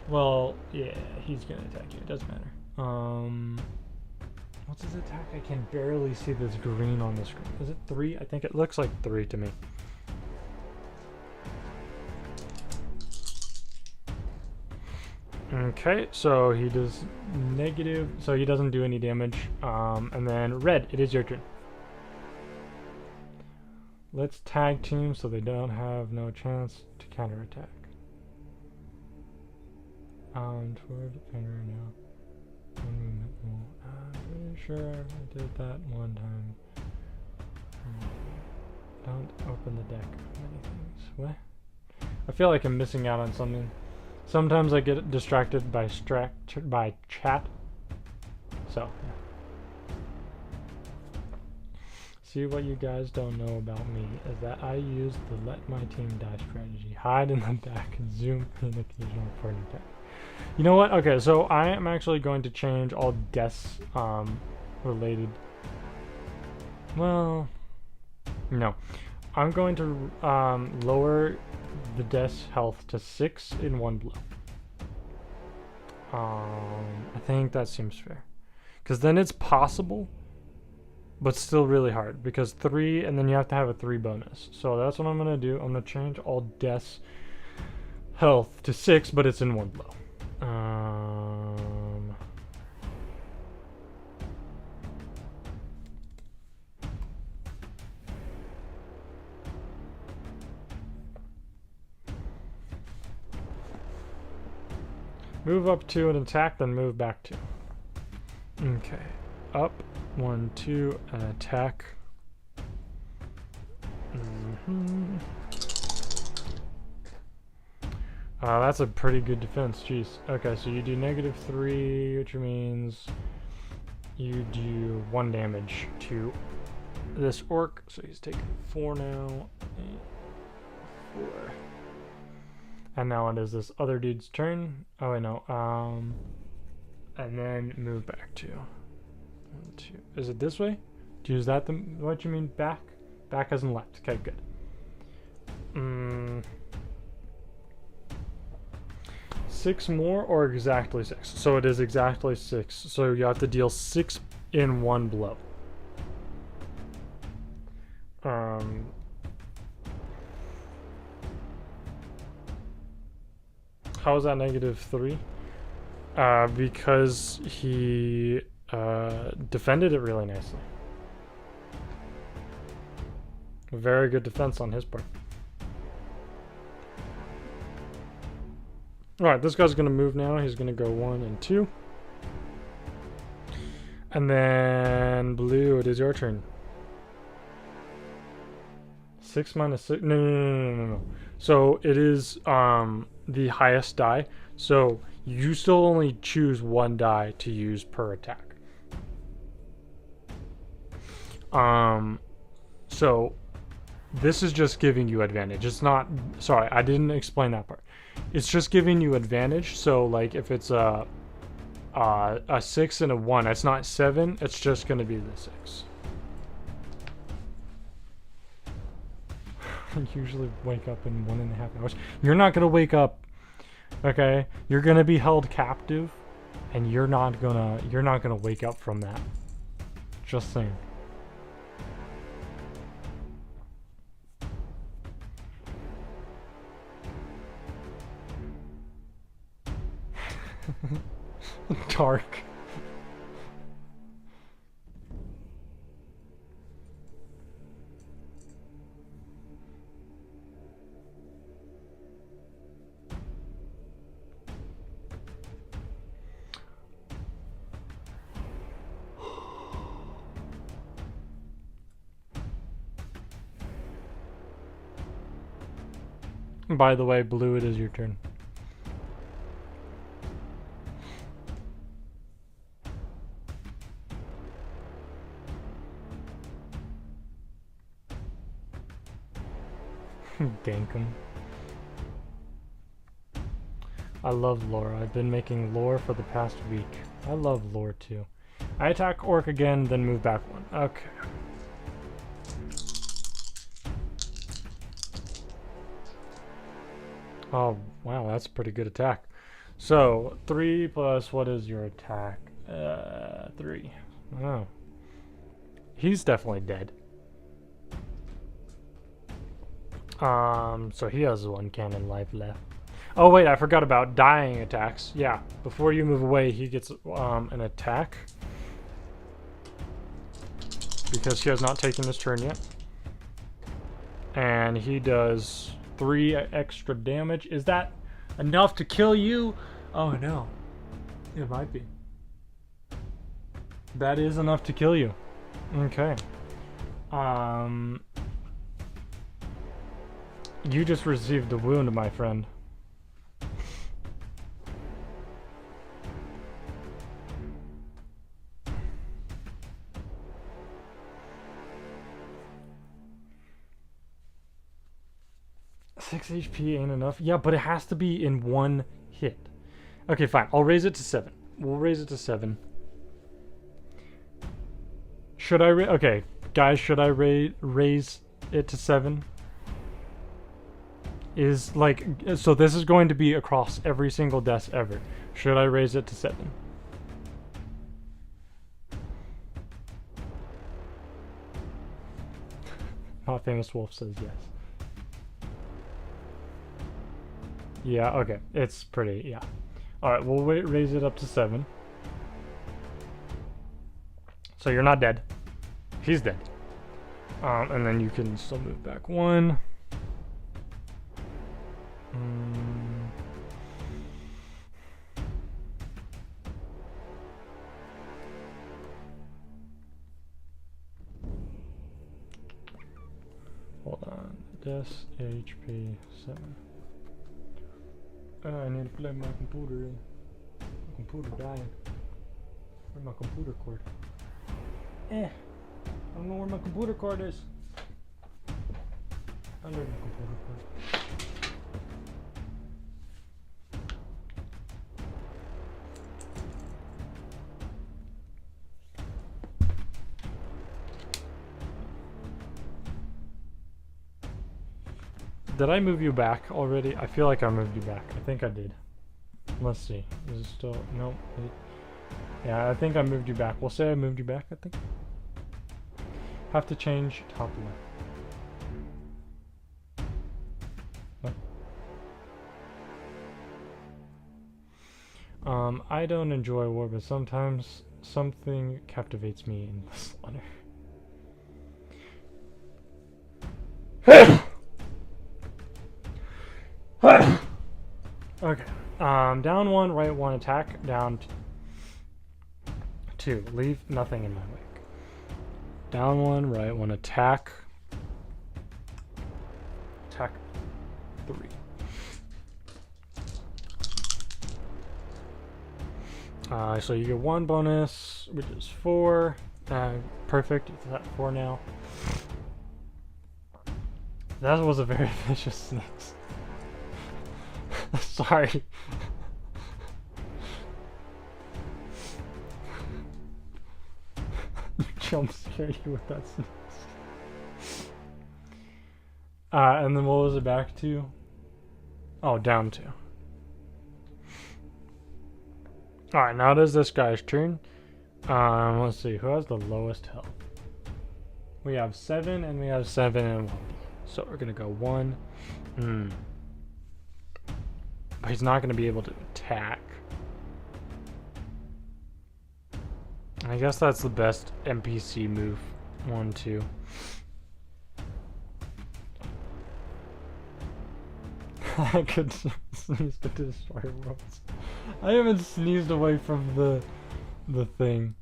Well, yeah, he's gonna attack you, it doesn't matter. What's his attack? I can barely see this green on the screen. Is it 3? I think it looks like 3 to me. Okay, so he does negative, so he doesn't do any damage. And then red, it is your turn. Let's tag team so they don't have no chance to counterattack. Toward the finger now. 1 movement rule. I'm pretty sure I did that 1 time. Don't open the deck. Many things. What? I feel like I'm missing out on something. Sometimes I get distracted by chat. So, yeah. See, what you guys don't know about me is that I use the let my team die strategy. Hide in the back and zoom in occasional party attack. You know what? Okay, so I am actually going to change all deaths related. Well, no. I'm going to lower the death's health to 6 in 1 blow. I think that seems fair. Because then it's possible but still really hard because 3, and then you have to have a 3 bonus. So that's what I'm gonna do. I'm gonna change all deaths health to 6, but it's in 1 blow. Move up 2 and attack, then move back 2. Okay. Up 1, 2, and attack. That's a pretty good defense. Jeez. Okay, so you do -3, which means you do 1 damage to this orc. So he's taking 4 now. 8, 4. And now it is this other dude's turn. Oh wait, no. And then move back 2. 1, 2. Is it this way? Is that what you mean back? Back as in left. Okay, good. 6 more or exactly 6? So it is exactly 6. So you have to deal 6 in 1 blow. How is that -3? Because he defended it really nicely. Very good defense on his part. Alright, this guy's going to move now. He's going to go 1 and 2. And then blue, it is your turn. 6 minus 6. No. So it is the highest die. So you still only choose 1 die to use per attack. So this is just giving you advantage. It's not, sorry, I didn't explain that part. It's just giving you advantage. So like if it's a 6 and a 1, it's not 7, it's just going to be the 6. I usually wake up in 1.5 hours. You're not going to wake up, okay? You're going to be held captive, and you're not gonna wake up from that. Just saying. Dark. By the way, blue, it is your turn. Gank him. I love lore. I've been making lore for the past week. I love lore too. I attack orc again, then move back 1. Okay. Oh, wow, that's a pretty good attack. So, 3 plus, what is your attack? 3. Oh. He's definitely dead. So he has 1 cannon life left. Oh wait, I forgot about dying attacks. Yeah, before you move away, he gets an attack. Because he has not taken his turn yet. And he does 3 extra damage. Is that enough to kill you? Oh no. It might be. That is enough to kill you. Okay. You just received a wound, my friend. Six HP ain't enough. Yeah, but it has to be in 1 hit. Okay, fine. I'll raise it to 7. We'll raise it to 7. Should I okay, guys, should I raise it to 7? Is like, so this is going to be across every single death ever. Should I raise it to 7? Not famous wolf says yes. Yeah, okay. It's pretty, yeah. Alright, we'll raise it up to 7. So you're not dead. He's dead. And then you can still move back 1. Hold on. Des HP 7. I need to plug my computer in. My computer dying. Where's my computer cord? I don't know where my computer cord is. Under the computer cord. Did I move you back already? I feel like I moved you back. I think I did. Let's see. Is it still... Nope. Yeah, I think I moved you back. We'll say I moved you back, I think. Have to change top left. What? I don't enjoy war, but sometimes something captivates me in the slaughter. Okay. Down 1, right 1, attack. Down 2. Leave nothing in my wake. Down 1, right 1, attack. Attack 3. So you get 1 bonus, which is 4. Perfect. It's at 4 now. That was a very vicious sneeze. Sorry. Jump scared you with that sneeze. And then what was it back to? Oh, down 2. Alright, now it is this guy's turn. Let's see, who has the lowest health? We have 7 and we have 7 and 1. So we're gonna go 1. But he's not gonna be able to attack. I guess that's the best NPC move. 1, 2. I could sneeze to destroy worlds. I haven't sneezed away from the thing.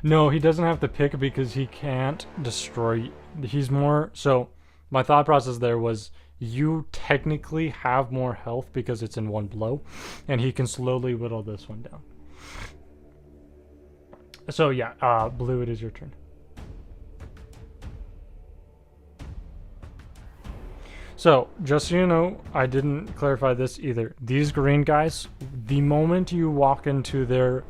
No, he doesn't have to pick because he can't destroy. He's more... So, my thought process there was you technically have more health because it's in 1 blow, and he can slowly whittle this one down. So, yeah, Blue, it is your turn. So, just so you know, I didn't clarify this either. These green guys, the moment you walk into their...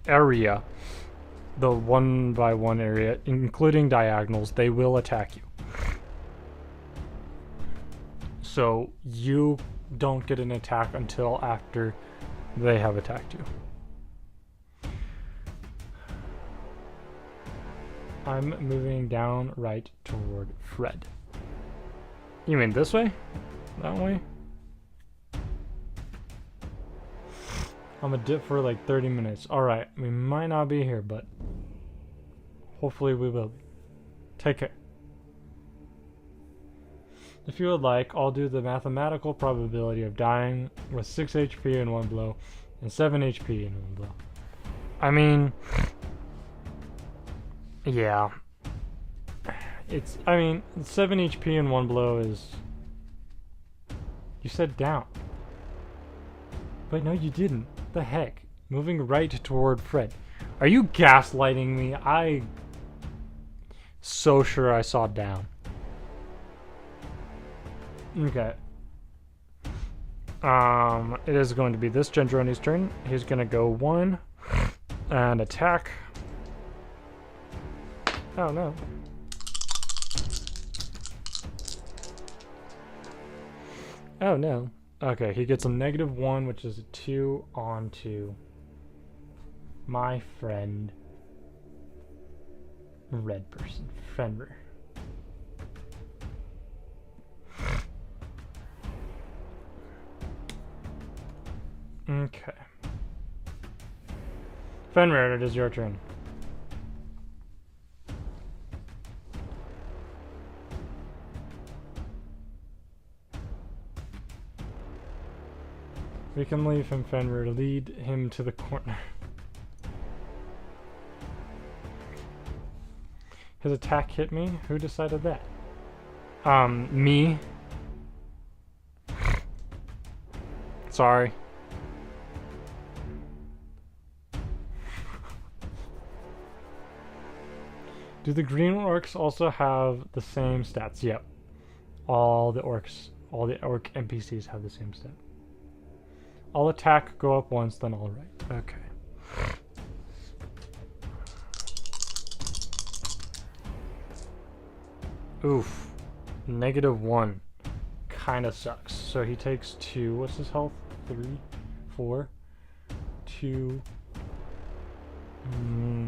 area, the 1x1 area, including diagonals, they will attack you. So you don't get an attack until after they have attacked you. I'm moving down right toward Fred. You mean this way? That way? I'm gonna dip for like 30 minutes. Alright, we might not be here, but hopefully we will be. Take care. If you would like, I'll do the mathematical probability of dying with 6 HP in 1 blow and 7 HP in 1 blow. I mean... Yeah. I mean, 7 HP in 1 blow is... You said down. But no, you didn't. The heck? Moving right toward Fred. Are you gaslighting me? I... So sure I saw down. Okay. It is going to be this Gendroni's turn. He's gonna go 1 and attack. Oh no. Oh no. Okay, he gets a -1, which is a 2 onto my friend red person, Fenrir. Okay. Fenrir, it is your turn. We can leave him, Fenrir. Lead him to the corner. His attack hit me? Who decided that? Me. Sorry. Do the green orcs also have the same stats? Yep. All the orc NPCs have the same stat. All attack, go up once, then all right. Okay. Oof. -1. Kinda sucks. So he takes 2. What's his health? 3? 4? 2.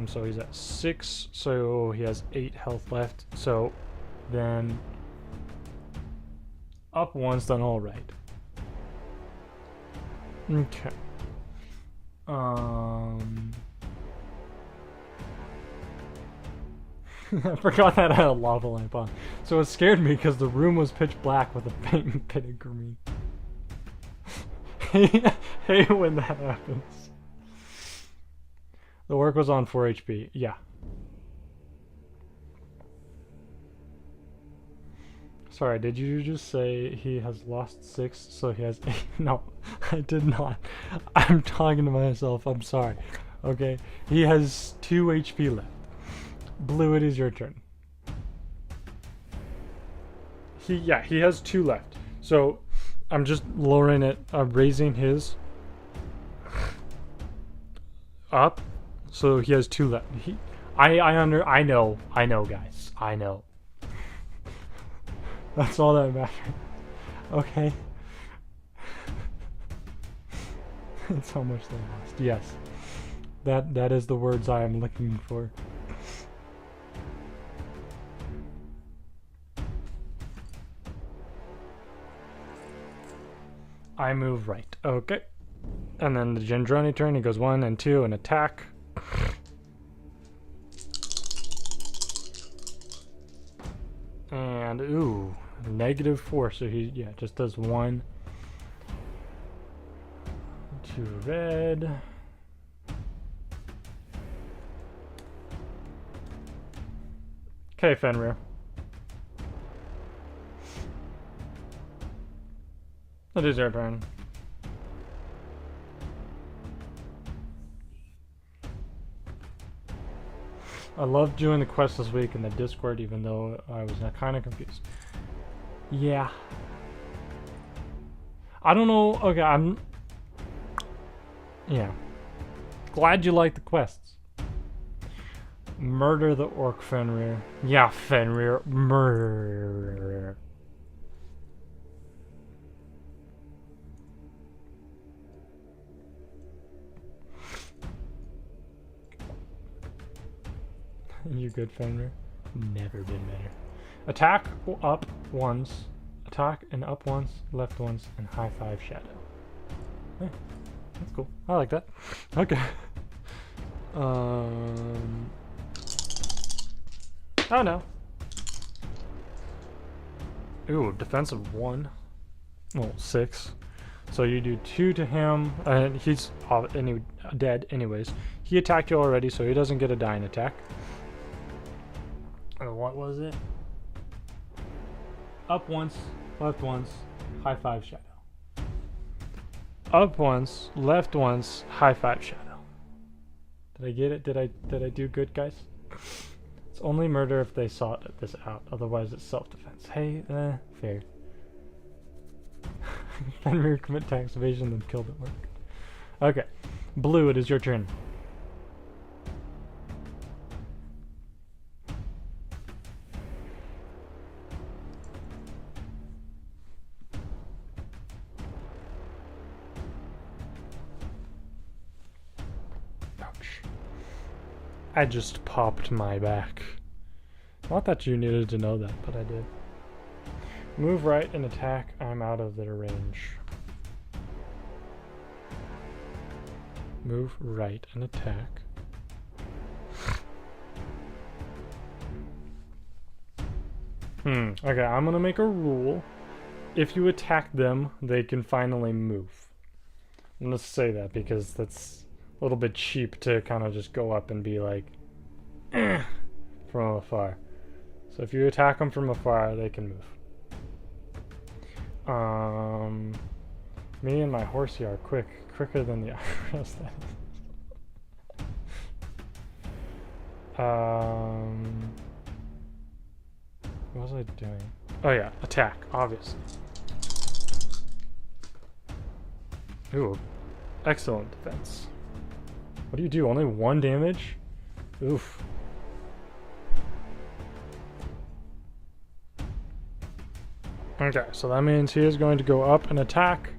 So he's at 6. So he has 8 health left. So then up once, then all right. Okay. I forgot that I had a lava lamp on. So it scared me because the room was pitch black with a faint bit of green. Hate when that happens. The orc was on 4 HP. Yeah. Sorry, did you just say he has lost 6, so he has 8? No, I did not. I'm talking to myself. I'm sorry. Okay, he has 2 HP left. Blue, it is your turn. He has 2 left. So I'm just lowering it, raising his up. So he has 2 left. I know, guys. I know. That's all that matters. Okay. That's how much they lost. Yes. That is the words I am looking for. I move right. Okay. And then the Gendron turn, he goes 1 and 2 and attack. And ooh, -4, so he just does 1. 2 red. Okay, Fenrir. It is your turn. I loved doing the quest this week in the Discord, even though I was kind of confused. Yeah. I don't know. Okay, yeah. Glad you like the quests. Murder the orc, Fenrir. Yeah, Fenrir. Murder. You good, Fenrir? Never been better. Attack up once. Attack and up once, left once, and high 5 shadow. Hey, that's cool. I like that. Okay. Oh no. Ooh, defensive 1. Well, 6. So you do 2 to him, and he's dead anyways. He attacked you already, so he doesn't get a dying attack. What was it? Up once, left once, high 5 shadow. Up once, left once, high 5 shadow. Did I get it? Did I do good, guys? It's only murder if they sought this out. Otherwise, it's self-defense. Hey, fair. Fenrir commit tax evasion, then killed at work. Okay, Blue, it is your turn. I just popped my back. Not that you needed to know that, but I did. Move right and attack. I'm out of their range. Move right and attack. Okay, I'm gonna make a rule. If you attack them, they can finally move. I'm gonna say that because that's a little bit cheap to kind of just go up and be like, from afar. So if you attack them from afar, they can move. Me and my horsey are quicker than the arrows. What was I doing? Oh yeah, attack, obviously. Ooh, excellent defense. What do you do? Only 1 damage? Oof. Okay, so that means he is going to go up and attack.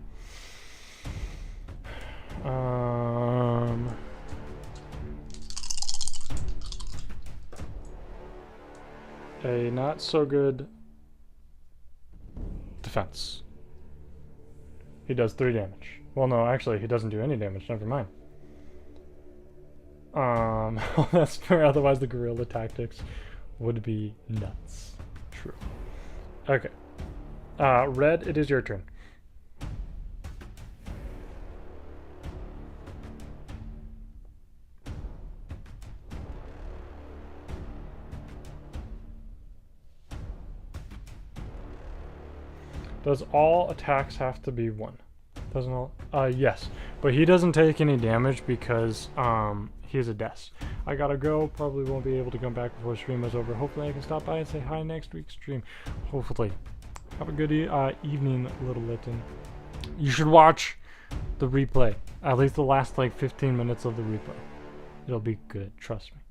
A not so good defense. He does 3 damage. Well, no, actually, he doesn't do any damage. Never mind. That's fair. Otherwise, the guerrilla tactics would be nuts. True. Okay. Red, it is your turn. Does all attacks have to be 1? Doesn't all? Yes. But he doesn't take any damage because he's a death. I gotta go. Probably won't be able to come back before stream is over. Hopefully I can stop by and say hi next week's stream. Hopefully. Have a good evening, Little Litten. You should watch the replay. At least the last like 15 minutes of the replay. It'll be good. Trust me.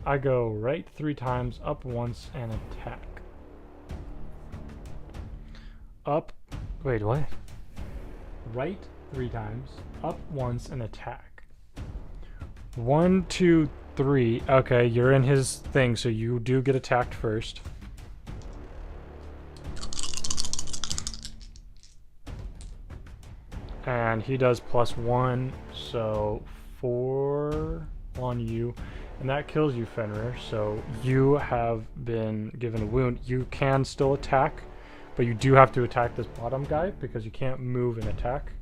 I go right 3 times, up once, and attack. Up. Wait, what? Right 3 times, up once, and attack. 1, 2, 3. Okay, you're in his thing, so you do get attacked first. And he does +1, so 4 on you. And that kills you, Fenrir, so you have been given a wound. You can still attack, but you do have to attack this bottom guy because you can't move and attack.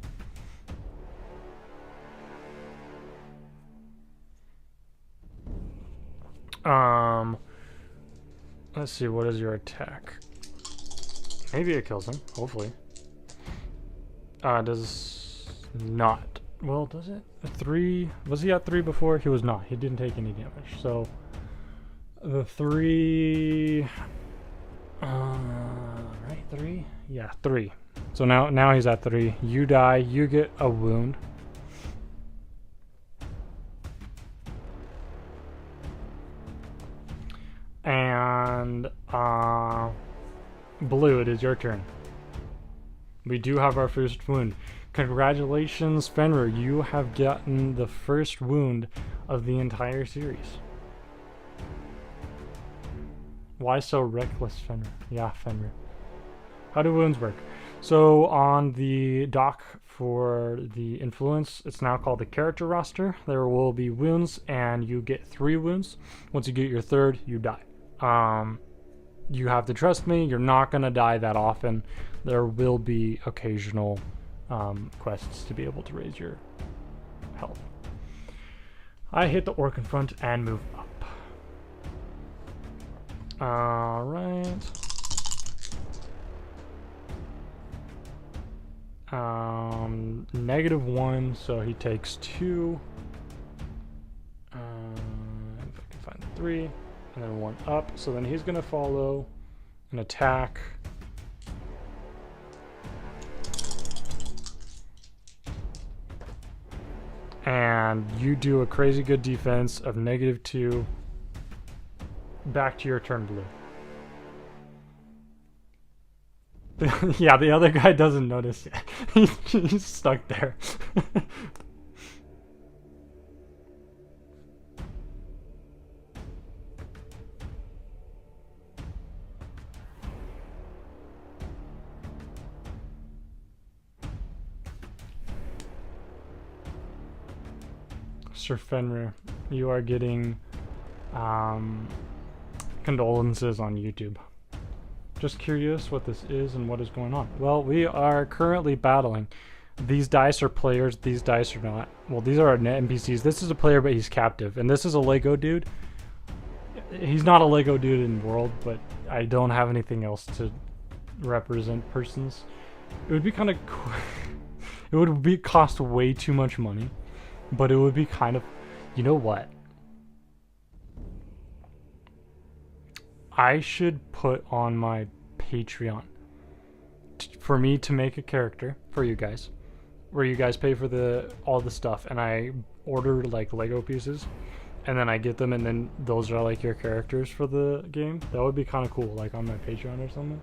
Let's see, what is your attack? Maybe it kills him, hopefully. Does not. Well, does it? A 3? Was he at 3 before? He was not. He didn't take any damage. So the 3, right? 3? Yeah, 3. So now he's at 3. You die. You get a wound. And Blue, it is your turn. We do have our first wound. Congratulations, Fenrir. You have gotten the first wound of the entire series. Why so reckless, Fenrir? Yeah, Fenrir. How do wounds work? So on the doc for the influence, it's now called the character roster. There will be wounds, and you get 3 wounds. Once you get your 3rd, you die. You have to trust me. You're not going to die that often. There will be occasional quests to be able to raise your health. I hit the orc in front and move up. Alright. -1, so he takes 2. If I can find 3, and then 1 up. So then he's going to follow an attack. And you do a crazy good defense of -2. Back to your turn, Blue. Yeah, the other guy doesn't notice yet. He's stuck there. Sir Fenrir, you are getting condolences on YouTube. Just curious what this is and what is going on. Well, we are currently battling. These dice are players, these dice are not. Well, these are our NPCs. This is a player, but he's captive. And this is a Lego dude. He's not a Lego dude in world, but I don't have anything else to represent persons. It would be kind of cool. It would cost way too much money, but it would be kind of, you know what? I should put on my Patreon for me to make a character for you guys, where you guys pay for all the stuff, and I order like Lego pieces, and then I get them, and then those are like your characters for the game. That would be kind of cool, like on my Patreon or something.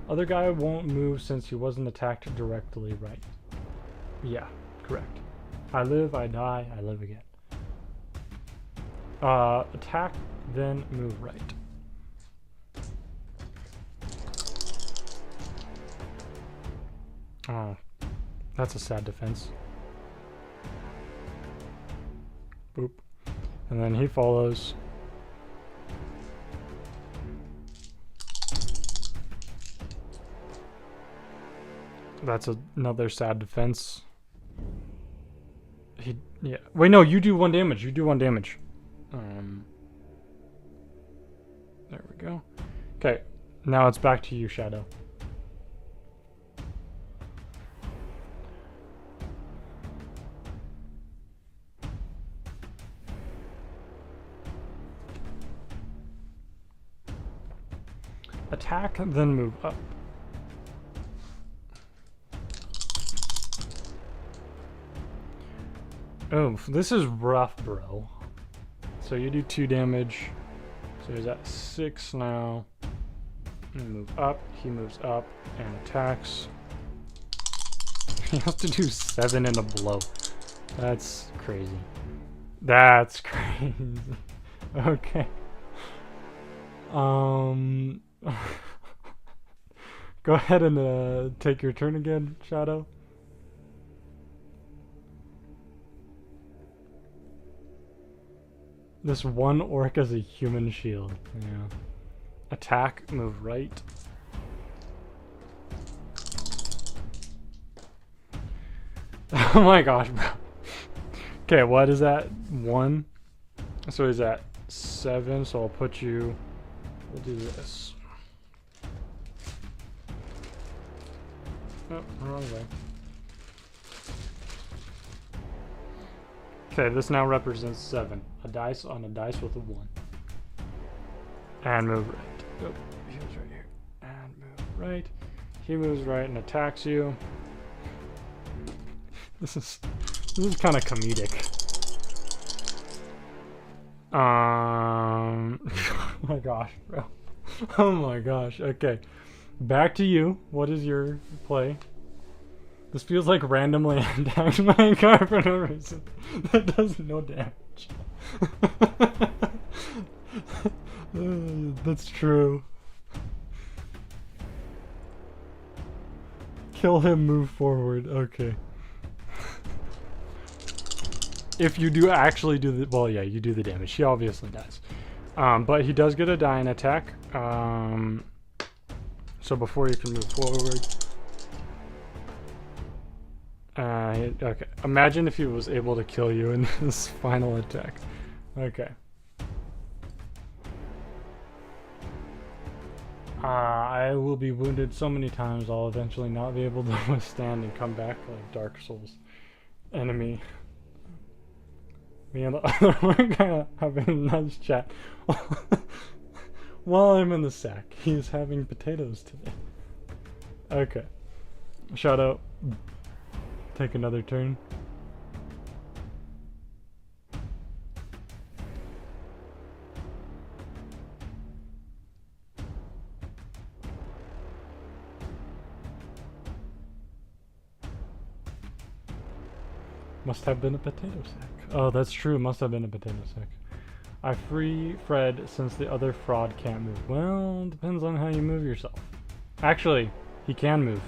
Other guy won't move since he wasn't attacked directly, right? Yeah, correct. I live, I die, I live again. Attack, then move right. Oh, that's a sad defense. Boop. And then he follows. That's another sad defense. Yeah. Wait, no, you do 1 damage. You do 1 damage. There we go. Okay, now it's back to you, Shadow. Attack, then move up. Oh, this is rough, bro. So you do 2 damage. So he's at 6 now. And move up. He moves up and attacks. He has to do 7 in a blow. That's crazy. That's crazy. Okay. Go ahead and take your turn again, Shadow. This one orc has a human shield. Yeah. Attack, move right. Oh my gosh, bro. Okay, what is that? 1. So he's at 7, so I'll put you... We'll do this. Oh, wrong way. Okay, this now represents 7. A dice on a dice with a 1. And move right. Oh, he was right here. And move right. He moves right and attacks you. This is kind of comedic. Oh my gosh, bro. Oh my gosh. Okay. Back to you. What is your play? This feels like randomly attacked my car for no reason. That does no damage. That's true. Kill him, move forward. Okay. If you do actually do the... Well, yeah, you do the damage. He obviously does. But he does get a dying attack. So before you can move forward... okay. Imagine if he was able to kill you in this final attack. Okay. I will be wounded so many times I'll eventually not be able to withstand and come back like Dark Souls enemy. Me and the other one guy having a nice chat while I'm in the sack. He's having potatoes today. Okay. Shadow. Take another turn. Must have been a potato sack. Oh, that's true. Must have been a potato sack. I free Fred since the other fraud can't move. Well, depends on how you move yourself. Actually, he can move.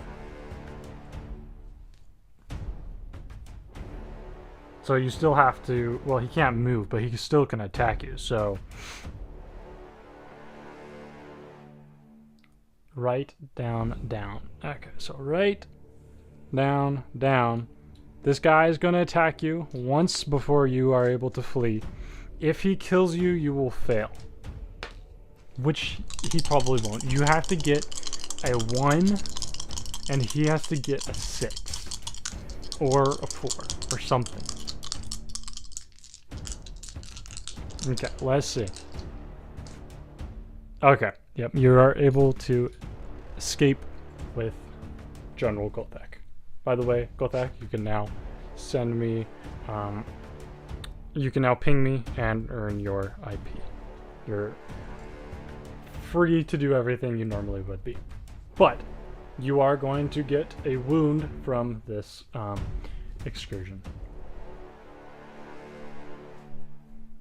So you still have to, well, he can't move, but he still can attack you, so. Right, down, down. Okay, so right, down, down. This guy is going to attack you once before you are able to flee. If he kills you, you will fail. Which he probably won't. You have to get a 1, and he has to get a 6. Or a 4, or something. Okay, let's see. Okay, yep, you are able to escape with General Gulthak. By the way, Gulthak, you can now send me, you can now ping me and earn your IP. You're free to do everything you normally would be. But you are going to get a wound from this excursion.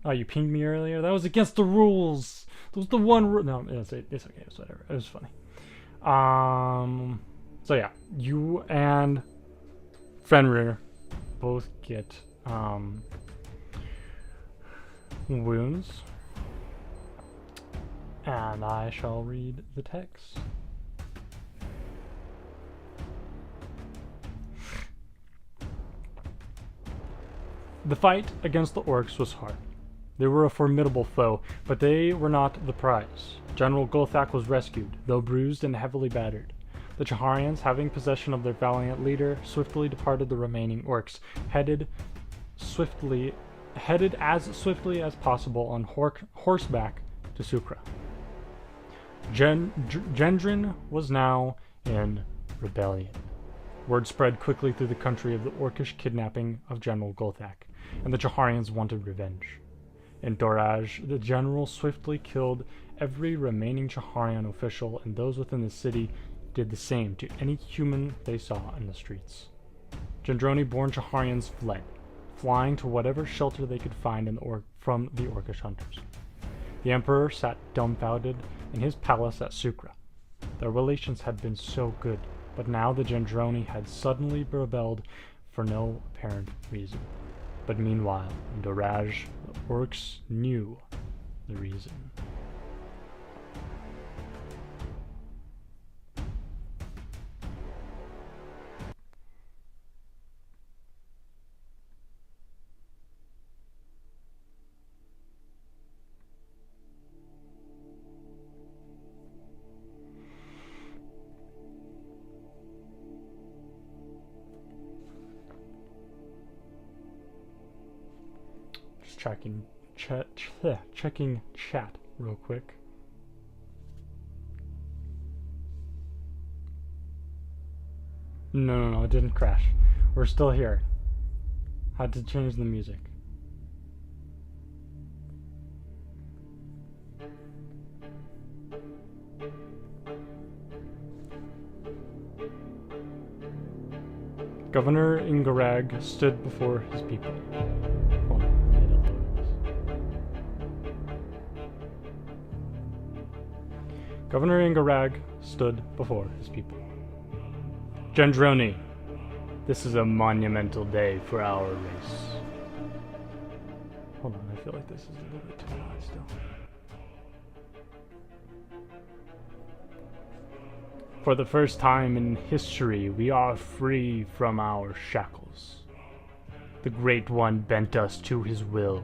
Oh, you pinged me earlier? That was against the rules! That was the one rule. No, it's okay, it's whatever. It was funny. So yeah, you and Fenrir both get wounds. And I shall read the text. The fight against the orcs was hard. They were a formidable foe, but they were not the prize. General Gulthak was rescued, though bruised and heavily battered. The Chaharians, having possession of their valiant leader, swiftly departed the remaining orcs, headed as swiftly as possible on horseback to Sukra. Gendron was now in rebellion. Word spread quickly through the country of the orcish kidnapping of General Gulthak, and the Chaharians wanted revenge. In Doraj, the general swiftly killed every remaining Chaharian official, and those within the city did the same to any human they saw in the streets. Gendroni-born Chaharians fled, flying to whatever shelter they could find from the orcish hunters. The emperor sat dumbfounded in his palace at Sukra. Their relations had been so good, but now the Gendroni had suddenly rebelled for no apparent reason. But meanwhile, in Doraj, the orcs knew the reason. Checking chat real quick. No, it didn't crash. We're still here. Had to change the music. Governor Ingarag stood before his people. Hold on. Governor Ingarag stood before his people. Gendroni, this is a monumental day for our race. Hold on, I feel like this is a little bit too loud still. For the first time in history, we are free from our shackles. The Great One bent us to his will.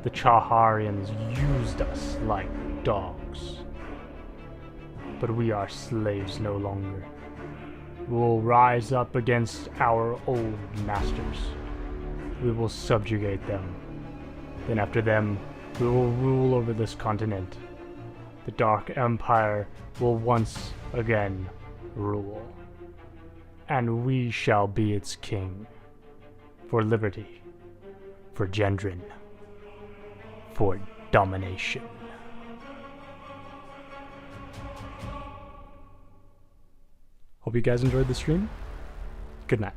The Chaharians used us like dogs. But we are slaves no longer. We will rise up against our old masters. We will subjugate them. Then after them, we will rule over this continent. The Dark Empire will once again rule. And we shall be its king. For liberty. For Gendron. For domination. Hope you guys enjoyed the stream. Good night.